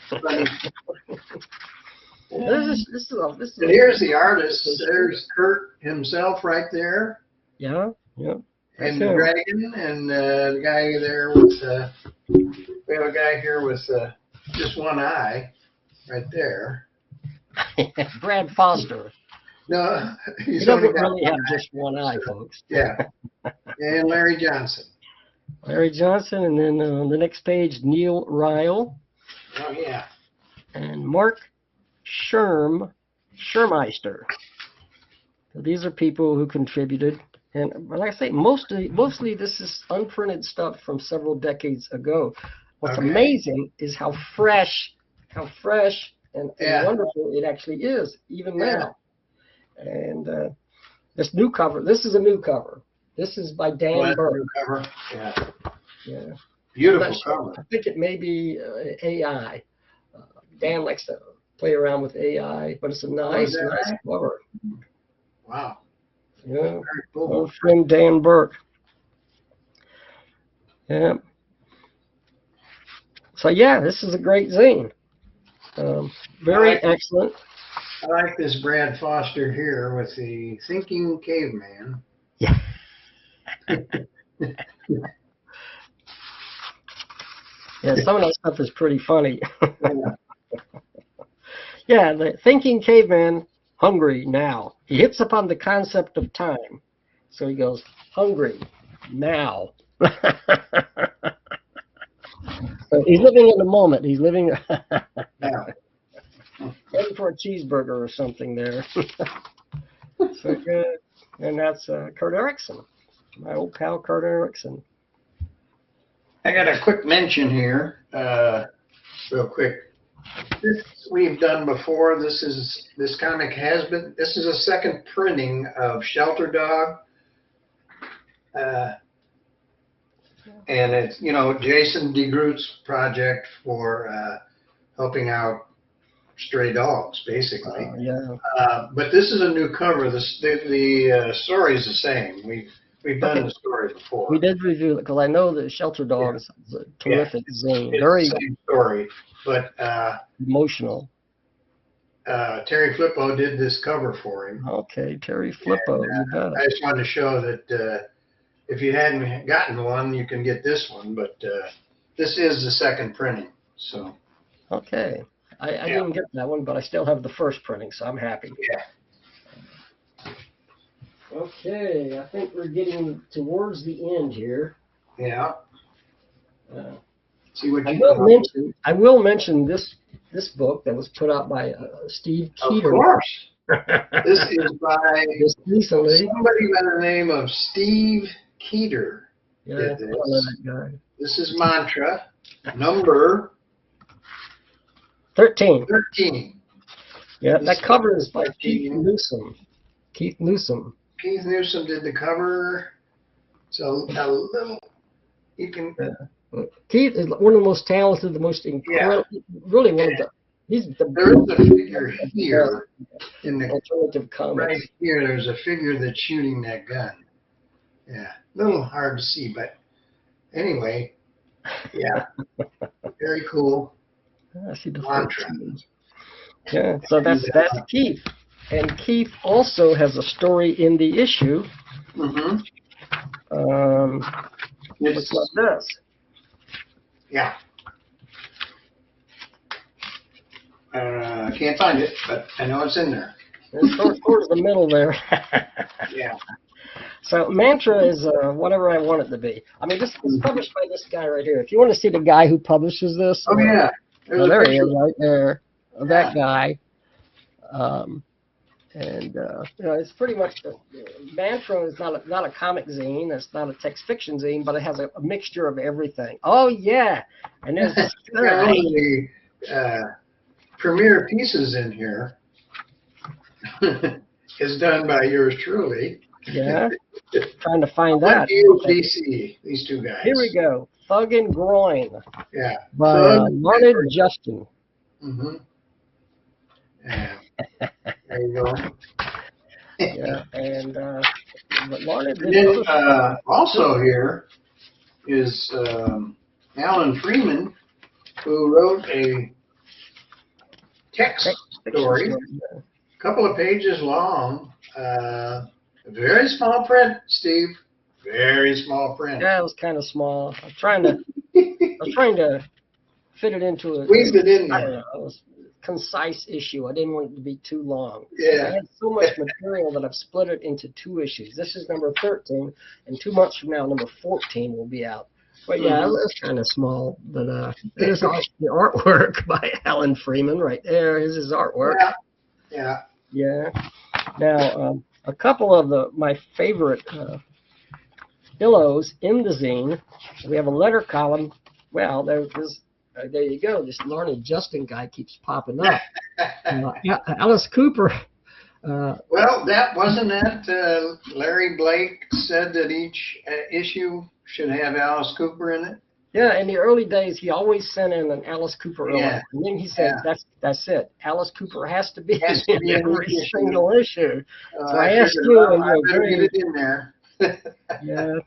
This is And here's the artist. There's Kurt himself right there. yeah. And That's the him. dragon, and the guy there with, we have a guy here with just one eye, right there. Brad Foster. No, He he's doesn't only got really have one eye. just one eye, folks. Yeah. And Larry Johnson. Larry Johnson, and then on the next page, Neil Ryle Oh, yeah. and Mark Schurmeister. So these are people who contributed. And like I say, mostly this is unprinted stuff from several decades ago. What's Okay. amazing is how fresh and Yeah. wonderful it actually is, even Yeah. now. And this new cover, this is a new cover. This is by Dan Well, Burke. new cover. Yeah. Yeah. Beautiful Not sure. cover. I think it may be AI. Dan likes to play around with AI, but it's a nice AI? cover. Wow. Yeah. Very cool. Old friend Dan Burke. Yeah. So yeah, this is a great zine. Very Alright. excellent. I like this Brad Foster here with the thinking caveman. Yeah. Yeah, some of that stuff is pretty funny. Yeah, the thinking caveman, hungry now. He hits upon the concept of time. So he goes, hungry now. So he's living in the moment. He's living Yeah. ready for a cheeseburger or something there. So good. And that's Kurt Ericksen, my old pal Kurt Ericksen. I got a quick mention here, real quick. This we've done before. This comic has been. This is a second printing of Shelter Dog, and it's Jason DeGroot's project for helping out stray dogs, basically. Yeah. But this is a new cover. The story is the same. We've done the story before. We did review it because I know that Shelter Dogs is a terrific zine. It's Very the same story, but emotional. Terry Flippo did this cover for him. Okay, Terry Flippo, you bet. I just wanted to show that if you hadn't gotten one, you can get this one, but this is the second printing. So Okay. I didn't get that one, but I still have the first printing, so I'm happy. yeah. Okay, I think we're getting towards the end here. Yeah. Uh, See what I you will mention this book that was put out by Steve Keeter. Of course. This is by Just recently. somebody by the name of Steve Keeter. Yeah, did I this. know that guy. This is Mantra, number 13. 13. Yeah, This that cover is by 13. Keith Newsom. Keith Newsom. Keith Newsom did the cover. So a little, you can, Keith is one of the most talented, the most incredible, really one of the, he's the there is a figure here in the alternative comics. right here. There's a figure that's shooting that gun. Yeah, a little hard to see, but anyway, yeah, very cool. I see the Mantra. 13. Yeah, so that's Keith. And Keith also has a story in the issue. Mm-hmm. Looks like this. Yeah. I can't find it, but I know it's in there. It's towards the middle there. Yeah. So Mantra is whatever I want it to be. I mean, this is published by this guy right here. If you want to see the guy who publishes this. Oh yeah. There's a There he picture. is right there. That Yeah. guy. It's pretty much Mantra is not a comic zine. It's not a text fiction zine, but it has a mixture of everything. Oh yeah, and there's this Got one of the premiere pieces in here is done by yours truly. yeah, Trying to find What that. do you Okay, see? These two guys. here we go. Thug and Groin Yeah. by Larned Justin. Mm-hmm. Yeah. There you go. Yeah, and but Larned And did then other also here is Alan Freeman, who wrote a text story, a couple of pages long, very small print, Steve, very small print. Yeah, it was kind of small. I was trying to fit it into a Squeeze it in I don't there. know, it was a concise issue. I didn't want it to be too long. Yeah. I had so much material that I've split it into 2 issues. This is number 13, and 2 months from now, number 14 will be out. But yeah, it was kind of small. But there's the artwork by Alan Freeman right there. Here's his artwork. Yeah. Yeah. Now, a couple of my favorite pillows in the zine. We have a letter column. Well, there you go. This Larned Justin guy keeps popping up. Alice Cooper. Well, wasn't that Larry Blake said that each issue should have Alice Cooper in it? Yeah, in the early days, he always sent in an Alice Cooper element. And then he said, that's it. Alice Cooper has to be in every single issue. So I asked you, and I better get it in there. Yeah.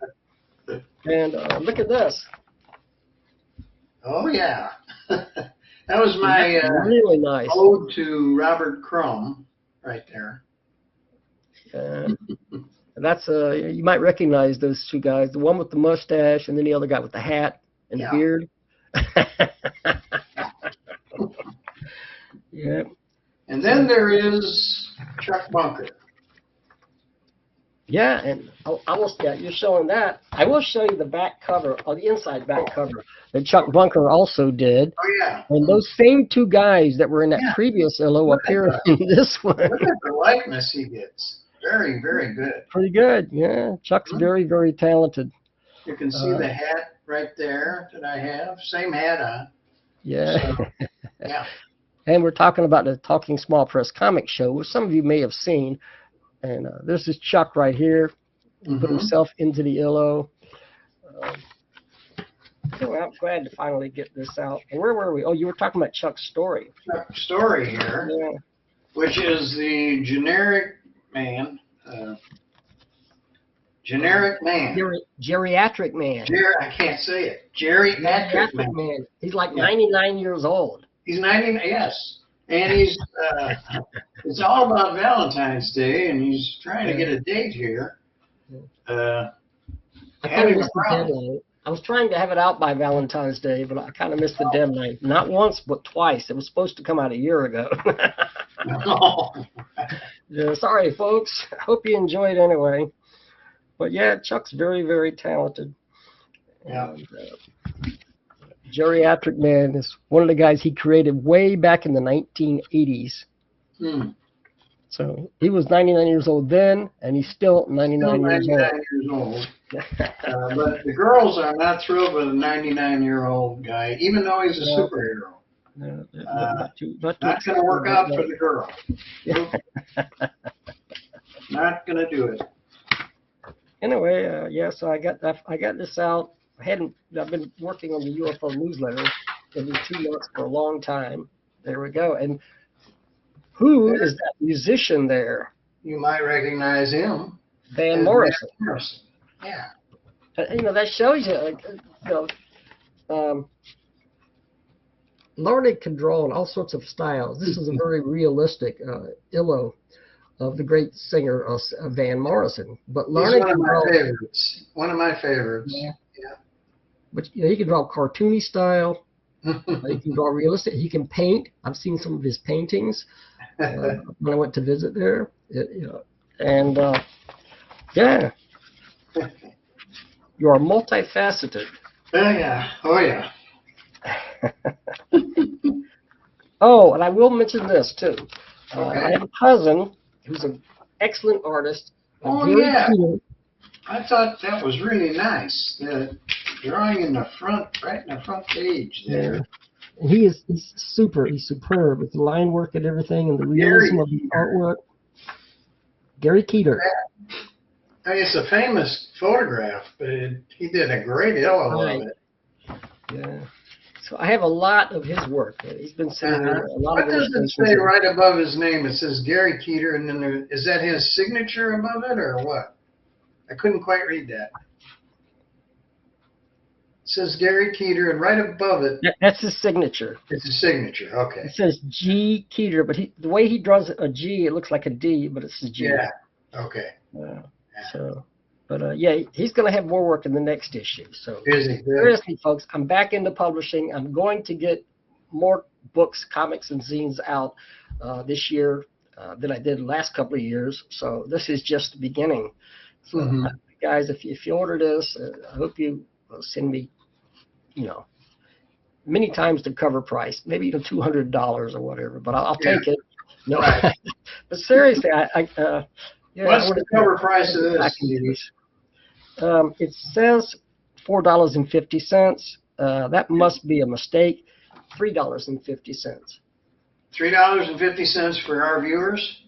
And look at this. Oh, yeah. That was my really nice ode to Robert Crumb right there. That's you might recognize those 2 guys, the one with the mustache and then the other guy with the hat and the beard. Yeah. And then there is Chuck Bunker. Yeah, and you're showing that. I will show you the back cover, or the inside back cover that Chuck Bunker also did. Oh, yeah. And those same 2 guys that were in that previous LO appear in this one. Look at the likeness he gets. Very, very good. Pretty good, yeah. Chuck's very, very talented. You can see the hat right there that I have. Same hat on. Yeah. So, yeah. And we're talking about the Talking Small Press comic show, which some of you may have seen. And this is Chuck right here. Put himself into the LO. So I'm glad to finally get this out. And where were we? Oh, you were talking about Chuck's story. Chuck's story here, which is the generic man. Geriatric man. I can't say it. Geriatric man. He's like 99 years old. He's 99, yes. And he's, it's all about Valentine's Day, and he's trying to get a date here. I was trying to have it out by Valentine's Day, but I kind of missed the deadline. Not once, but twice. It was supposed to come out a year ago. Yeah, sorry, folks. I hope you enjoyed anyway. But yeah, Chuck's very, very talented. Yeah. And, Geriatric Man is one of the guys he created way back in the 1980s. So he was 99 years old then, and he's still 99 years old. But the girls are not thrilled with a 99-year-old guy, even though he's a superhero. Not going to work out for the girl. Not going to do it. Anyway, so I got this out. I've been working on the UFO newsletter every 2 months for a long time. There we go. And who is that musician there? You might recognize him. Van Morrison. Yeah. That shows you, Larned can draw in all sorts of styles. This is a very realistic illo of the great singer Van Morrison. But Larned He's one of my favorites. Yeah. But he can draw cartoony style. He can draw realistic. He can paint. I've seen some of his paintings when I went to visit there. You are multifaceted. Yeah. Oh, yeah. Oh, and I will mention this too. I have a cousin who's an excellent artist. I thought that was really nice. The drawing in the front, right in the front page there. And he's superb with the line work and everything and the realism of the artwork. Gary Keeter. I mean, it's a famous photograph, but he did a great job Right. of it. Yeah. So I have a lot of his work. He's been sending me a lot What of does it illustrations. say right above his name? It says Gary Keeter, and then is that his signature above it, or what? I couldn't quite read that. It says Gary Keeter, and right above it, That's his signature. it's his signature. Okay. It says G Keeter, but the way he draws a G, it looks like a D, but it's a G. Yeah. Okay. So, but yeah, he's going to have more work in the next issue. So Is he? seriously, folks, I'm back into publishing. I'm going to get more books, comics, and zines out this year than I did the last couple of years. So this is just the beginning. So guys, if you order this, I hope you will send me, many times the cover price, maybe even $200 or whatever, but I'll take it. No, Right. but seriously, What's the cover price of this? It says $4.50. That must be a mistake. $3.50. $3.50 for our viewers?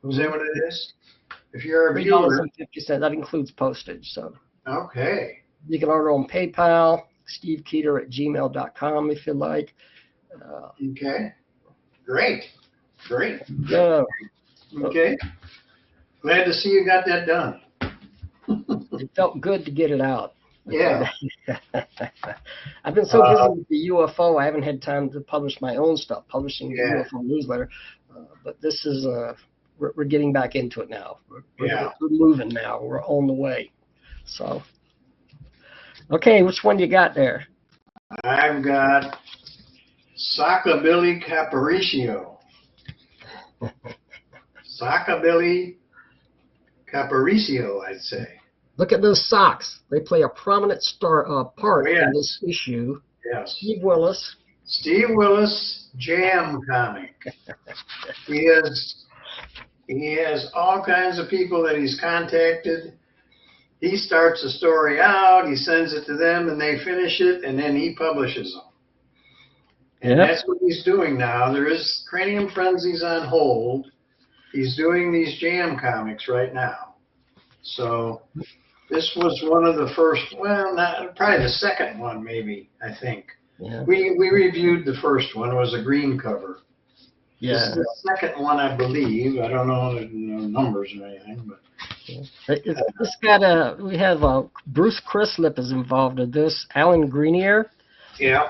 Is that what it is? If you're a viewer. $3.50. That includes postage. So Okay. you can order on PayPal, stevekeeter@gmail.com if you like. Okay. Great. Yeah. Okay. Glad to see you got that done. It felt good to get it out. Yeah. I've been so busy with the UFO, I haven't had time to publish my own stuff, publishing the UFO newsletter. But this is, we're getting back into it now. We're moving now. We're on the way. So, okay, which one you got there? I've got Sockabilly Caparicio. Sockabilly Caparicio, I'd say. Look at those socks. They play a prominent part in this issue. Yes. Steve Willis, Jam comic. He has all kinds of people that he's contacted. He starts a story out, he sends it to them, and they finish it, and then he publishes them. And that's what he's doing now. There is Cranium Frenzy's on hold. He's doing these Jam comics right now. So this was one of the first, well, probably the second one, maybe, I think. Yeah. We reviewed the first one. It was a green cover. Yeah. This is the second one, I believe. I don't know the numbers or anything, but. This we have Bruce Crislip is involved in this. Alan Greenier. Yeah.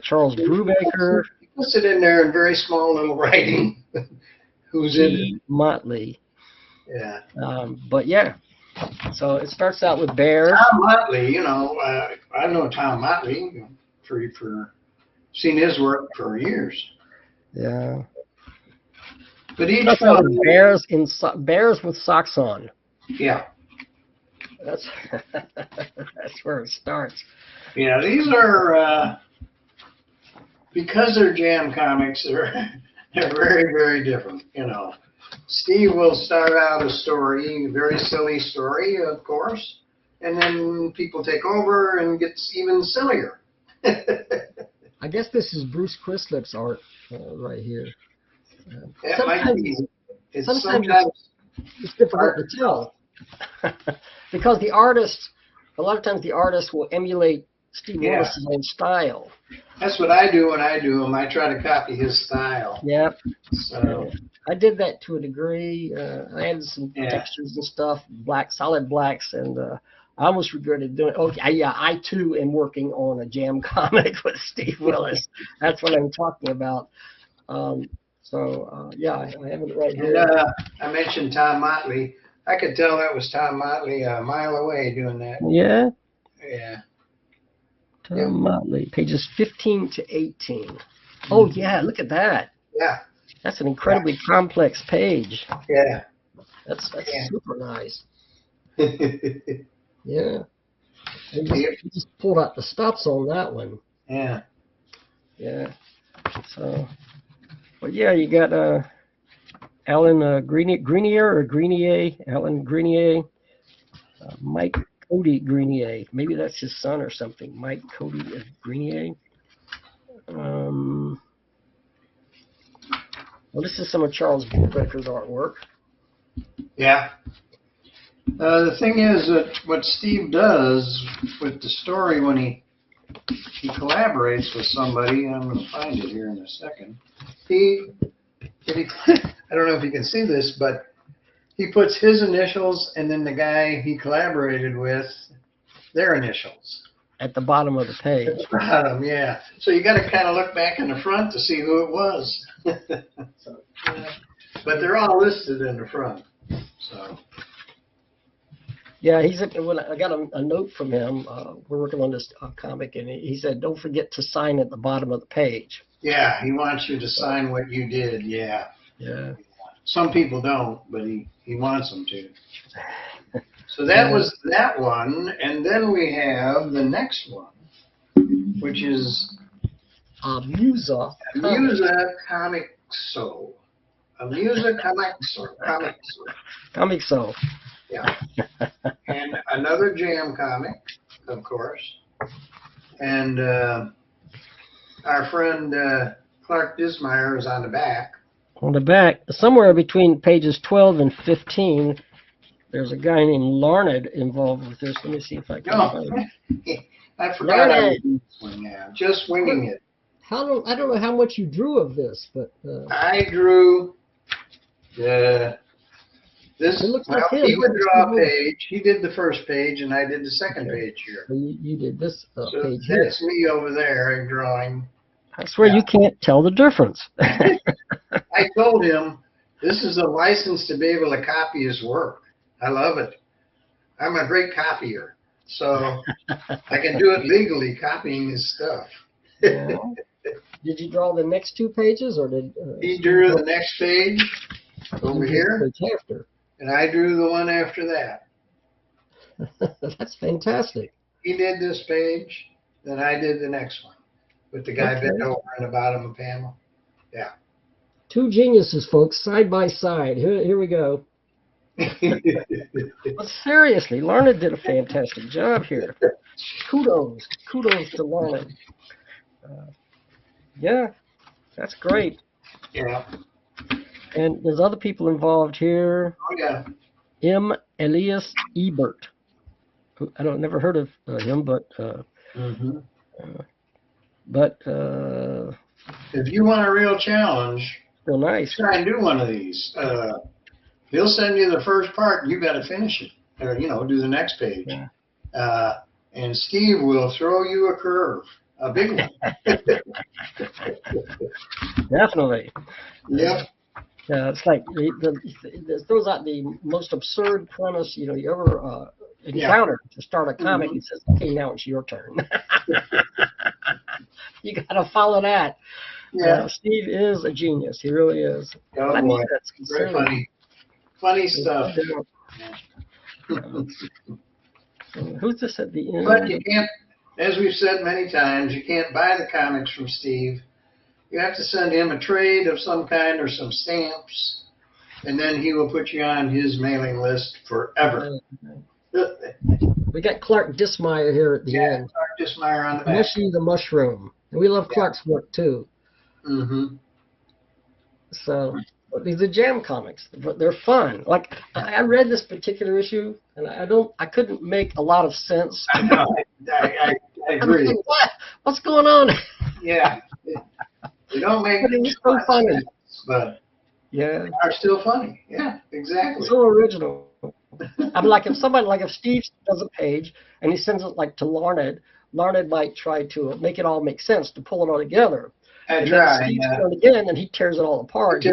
Charles Brubaker. He puts it in there in very small little writing. Who's in it? Motley. Yeah. But yeah. So it starts out with bears. Tom Motley, I know Tom Motley for seen his work for years. Yeah. But each one, bears with socks on. Yeah. That's that's where it starts. Yeah, these are because they're Jam comics. They're very, very different. Steve will start out a story, a very silly story, of course, and then people take over and gets even sillier. I guess this is Bruce Crislip's art right here. Sometimes it's difficult to tell because a lot of times the artist will emulate Steve Willis's own style. That's what I do when I do them. I try to copy his style. Yep. So I did that to a degree. I added some textures and stuff, solid blacks, and I almost regretted doing it. Okay, yeah, I too am working on a Jam comic with Steve Willis. That's what I'm talking about. Yeah, I have it right here. And, I mentioned Tom Motley. I could tell that was Tom Motley a mile away doing that. Yeah. Yeah. Tom Motley, pages 15 to 18. Oh yeah, look at that. Yeah. That's an incredibly complex page. Yeah. That's super nice. Yeah. And just pulled out the stops on that one. Yeah. Yeah. So, but yeah, you got Alan Greenier, Alan Greenier, Mike Cody Greenier. Maybe that's his son or something. Mike Cody Greenier. Well, this is some of Charles Brubaker's artwork. Yeah. The thing is that what Steve does with the story when he collaborates with somebody, I'm going to find it here in a second. I don't know if you can see this, but he puts his initials and then the guy he collaborated with, their initials. At the bottom of the page. At the bottom, yeah. So you got to kind of look back in the front to see who it was. So, but they're all listed in the front. So. Yeah, when I got a note from him. We're working on this comic, and he said, "Don't forget to sign at the bottom of the page." Yeah, he wants you to sign what you did. Yeah. Yeah. Some people don't, but he wants them to. So that was that one, and then we have the next one, which is Amusa Comicso. Amusa Comicso. Yeah. And another Jam comic, of course. And our friend Clark Dismeyer is on the back. On the back, somewhere between pages 12 and 15, there's a guy named Larned involved with this. Let me see if I can find it. I forgot I was doing this one now. Just winging it. I don't know how much you drew of this, but I drew this. It looks like him. He would draw a page. He did the first page, and I did the second page here. So you did this so page here. That's me over there drawing. I swear you can't tell the difference. I told him this is a license to be able to copy his work. I love it. I'm a great copier, so I can do it legally, copying his stuff. Yeah. Did you draw the next two pages, or did he drew the next page over here, after. And I drew the one after that. That's fantastic. He did this page, then I did the next one with the guy bent over in the bottom of the panel. Yeah. Two geniuses, folks, side by side. Here we go. But seriously, Larned did a fantastic job here. Kudos to Larned. Yeah, that's great. Yeah. And there's other people involved here. Oh yeah. M. Elias Ebert. I don't never heard of him, but if you want a real challenge, real nice. Try and do one of these. He'll send you the first part, and you got to finish it, or do the next page. Yeah. And Steve will throw you a curve, a big one. Definitely. Yep. It's like it throws out the most absurd premise you ever encountered to start a comic. He says, "Okay, now it's your turn." You got to follow that. Yeah. Steve is a genius. He really is. Oh boy, very funny. Funny stuff. Who's this at the end? But you can't, as we've said many times, you can't buy the comics from Steve. You have to send him a trade of some kind or some stamps, and then he will put you on his mailing list forever. We got Clark Dismeyer here at the end. Clark Dismeyer on the back. Mushy the Mushroom. And we love Clark's work too. So these are Jam comics, but they're fun. Like I read this particular issue, and I couldn't make a lot of sense. I know. I agree. Like, what's going on? Yeah. You don't make it was so funny. Sense, but yeah, they are still funny. Yeah, exactly. So original. I'm like if Steve does a page and he sends it like to Larned might try to make it all make sense, to pull it all together. And then Steve's doing it again, and he tears it all apart.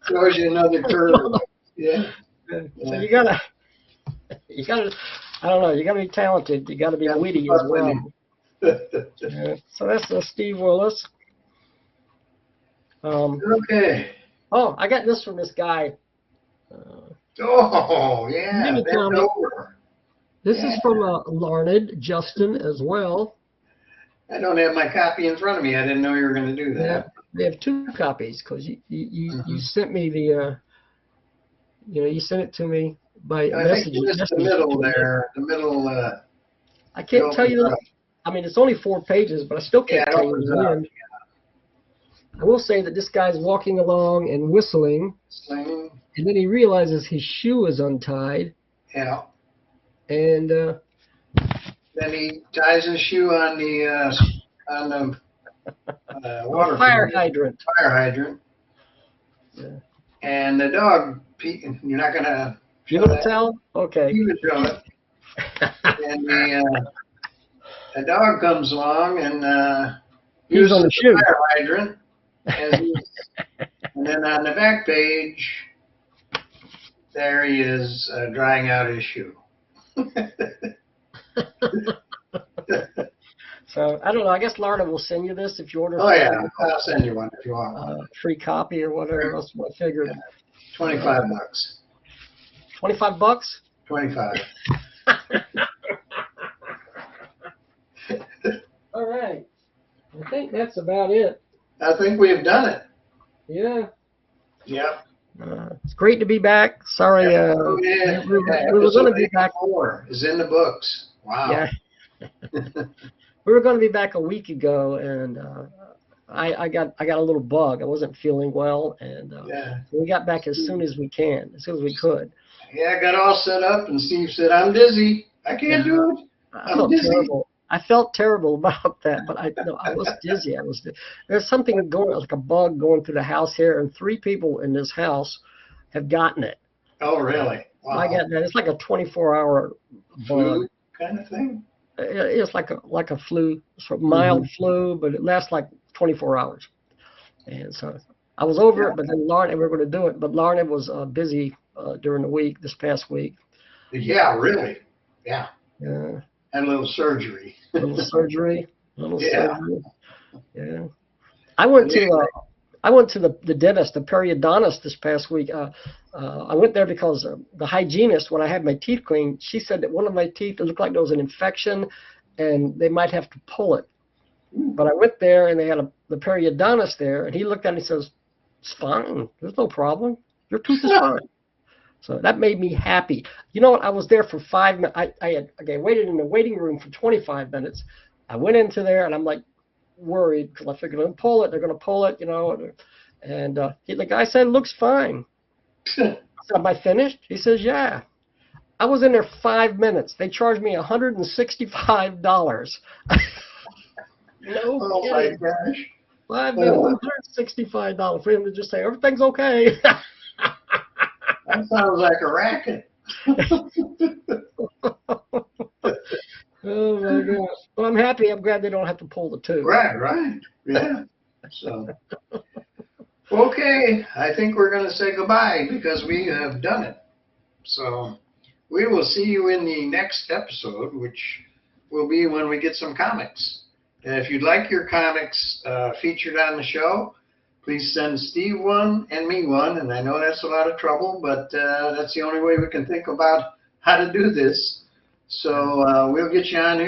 Throws you another curve. Yeah. So you gotta, I don't know, you gotta be talented. You gotta be witty as well. So that's Steve Willis. Okay. Oh, I got this from this guy. Yeah. This is from Larned Justin as well. I don't have my copy in front of me. I didn't know you were going to do that. Yeah, they have two copies because you sent me the you sent it to me by message. Just the middle there, the middle. I can't tell you. I mean, it's only 4 pages, but I still can't tell you the end. I will say that this guy's walking along and whistling, And then he realizes his shoe is untied. Yeah. And Then he ties his shoe on the water fire hydrant. Fire hydrant. Yeah. And the dog, you're not gonna. You gonna tell? Okay. You can show it. And the dog comes along and he's on the shoe. Fire hydrant. And then on the back page, there he is drying out his shoe. So I don't know. I guess Larna will send you this if you order. Oh yeah, I'll send you one if you want one. Free copy or whatever. That's what I figured. Yeah. $25. $25? 25. All right. I think that's about it. I think we have done it. Yeah. Yep. It's great to be back. Sorry, we were going to be back. 4 is in the books. Wow. Yeah. We were going to be back a week ago, and I got a little bug. I wasn't feeling well, and we got back as soon as we could. Yeah, I got all set up, and Steve said, "I'm dizzy. I can't do it. I'm dizzy." Terrible. I felt terrible about that, but I was dizzy. There's something going, like a bug going through the house here, and 3 people in this house have gotten it. Oh, really? Wow. I got that. It's like a 24-hour bug. Flu kind of thing? It's like a flu, sort of mild flu, but it lasts like 24 hours. And so I was over it, but then Larna, we were going to do it, but Larna was busy during the week, this past week. Yeah, really? Yeah. Yeah. And a little surgery. Little surgery. Yeah. I went to the dentist, the periodontist this past week. I went there because the hygienist, when I had my teeth cleaned, she said that one of my teeth, it looked like there was an infection and they might have to pull it. But I went there and they had the periodontist there, and he looked at it and he says, "It's fine. There's no problem. Your tooth is fine." So that made me happy. You know what? I was there for 5 minutes. I waited in the waiting room for 25 minutes. I went into there and I'm like worried because I figured they're going to pull it, you know. And the guy said, "It looks fine." I said, "Am I finished?" He says, "Yeah." I was in there 5 minutes. They charged me $165. No oh kidding. My gosh. 5 minutes, $165 for him to just say, "Everything's okay." That sounds like a racket. Oh my gosh. Well, I'm happy. I'm glad they don't have to pull the tooth. Right. Yeah. So, okay. I think we're going to say goodbye because we have done it. So, we will see you in the next episode, which will be when we get some comics. And if you'd like your comics featured on the show, please send Steve one and me one. And I know that's a lot of trouble, but that's the only way we can think about how to do this. So we'll get you on here.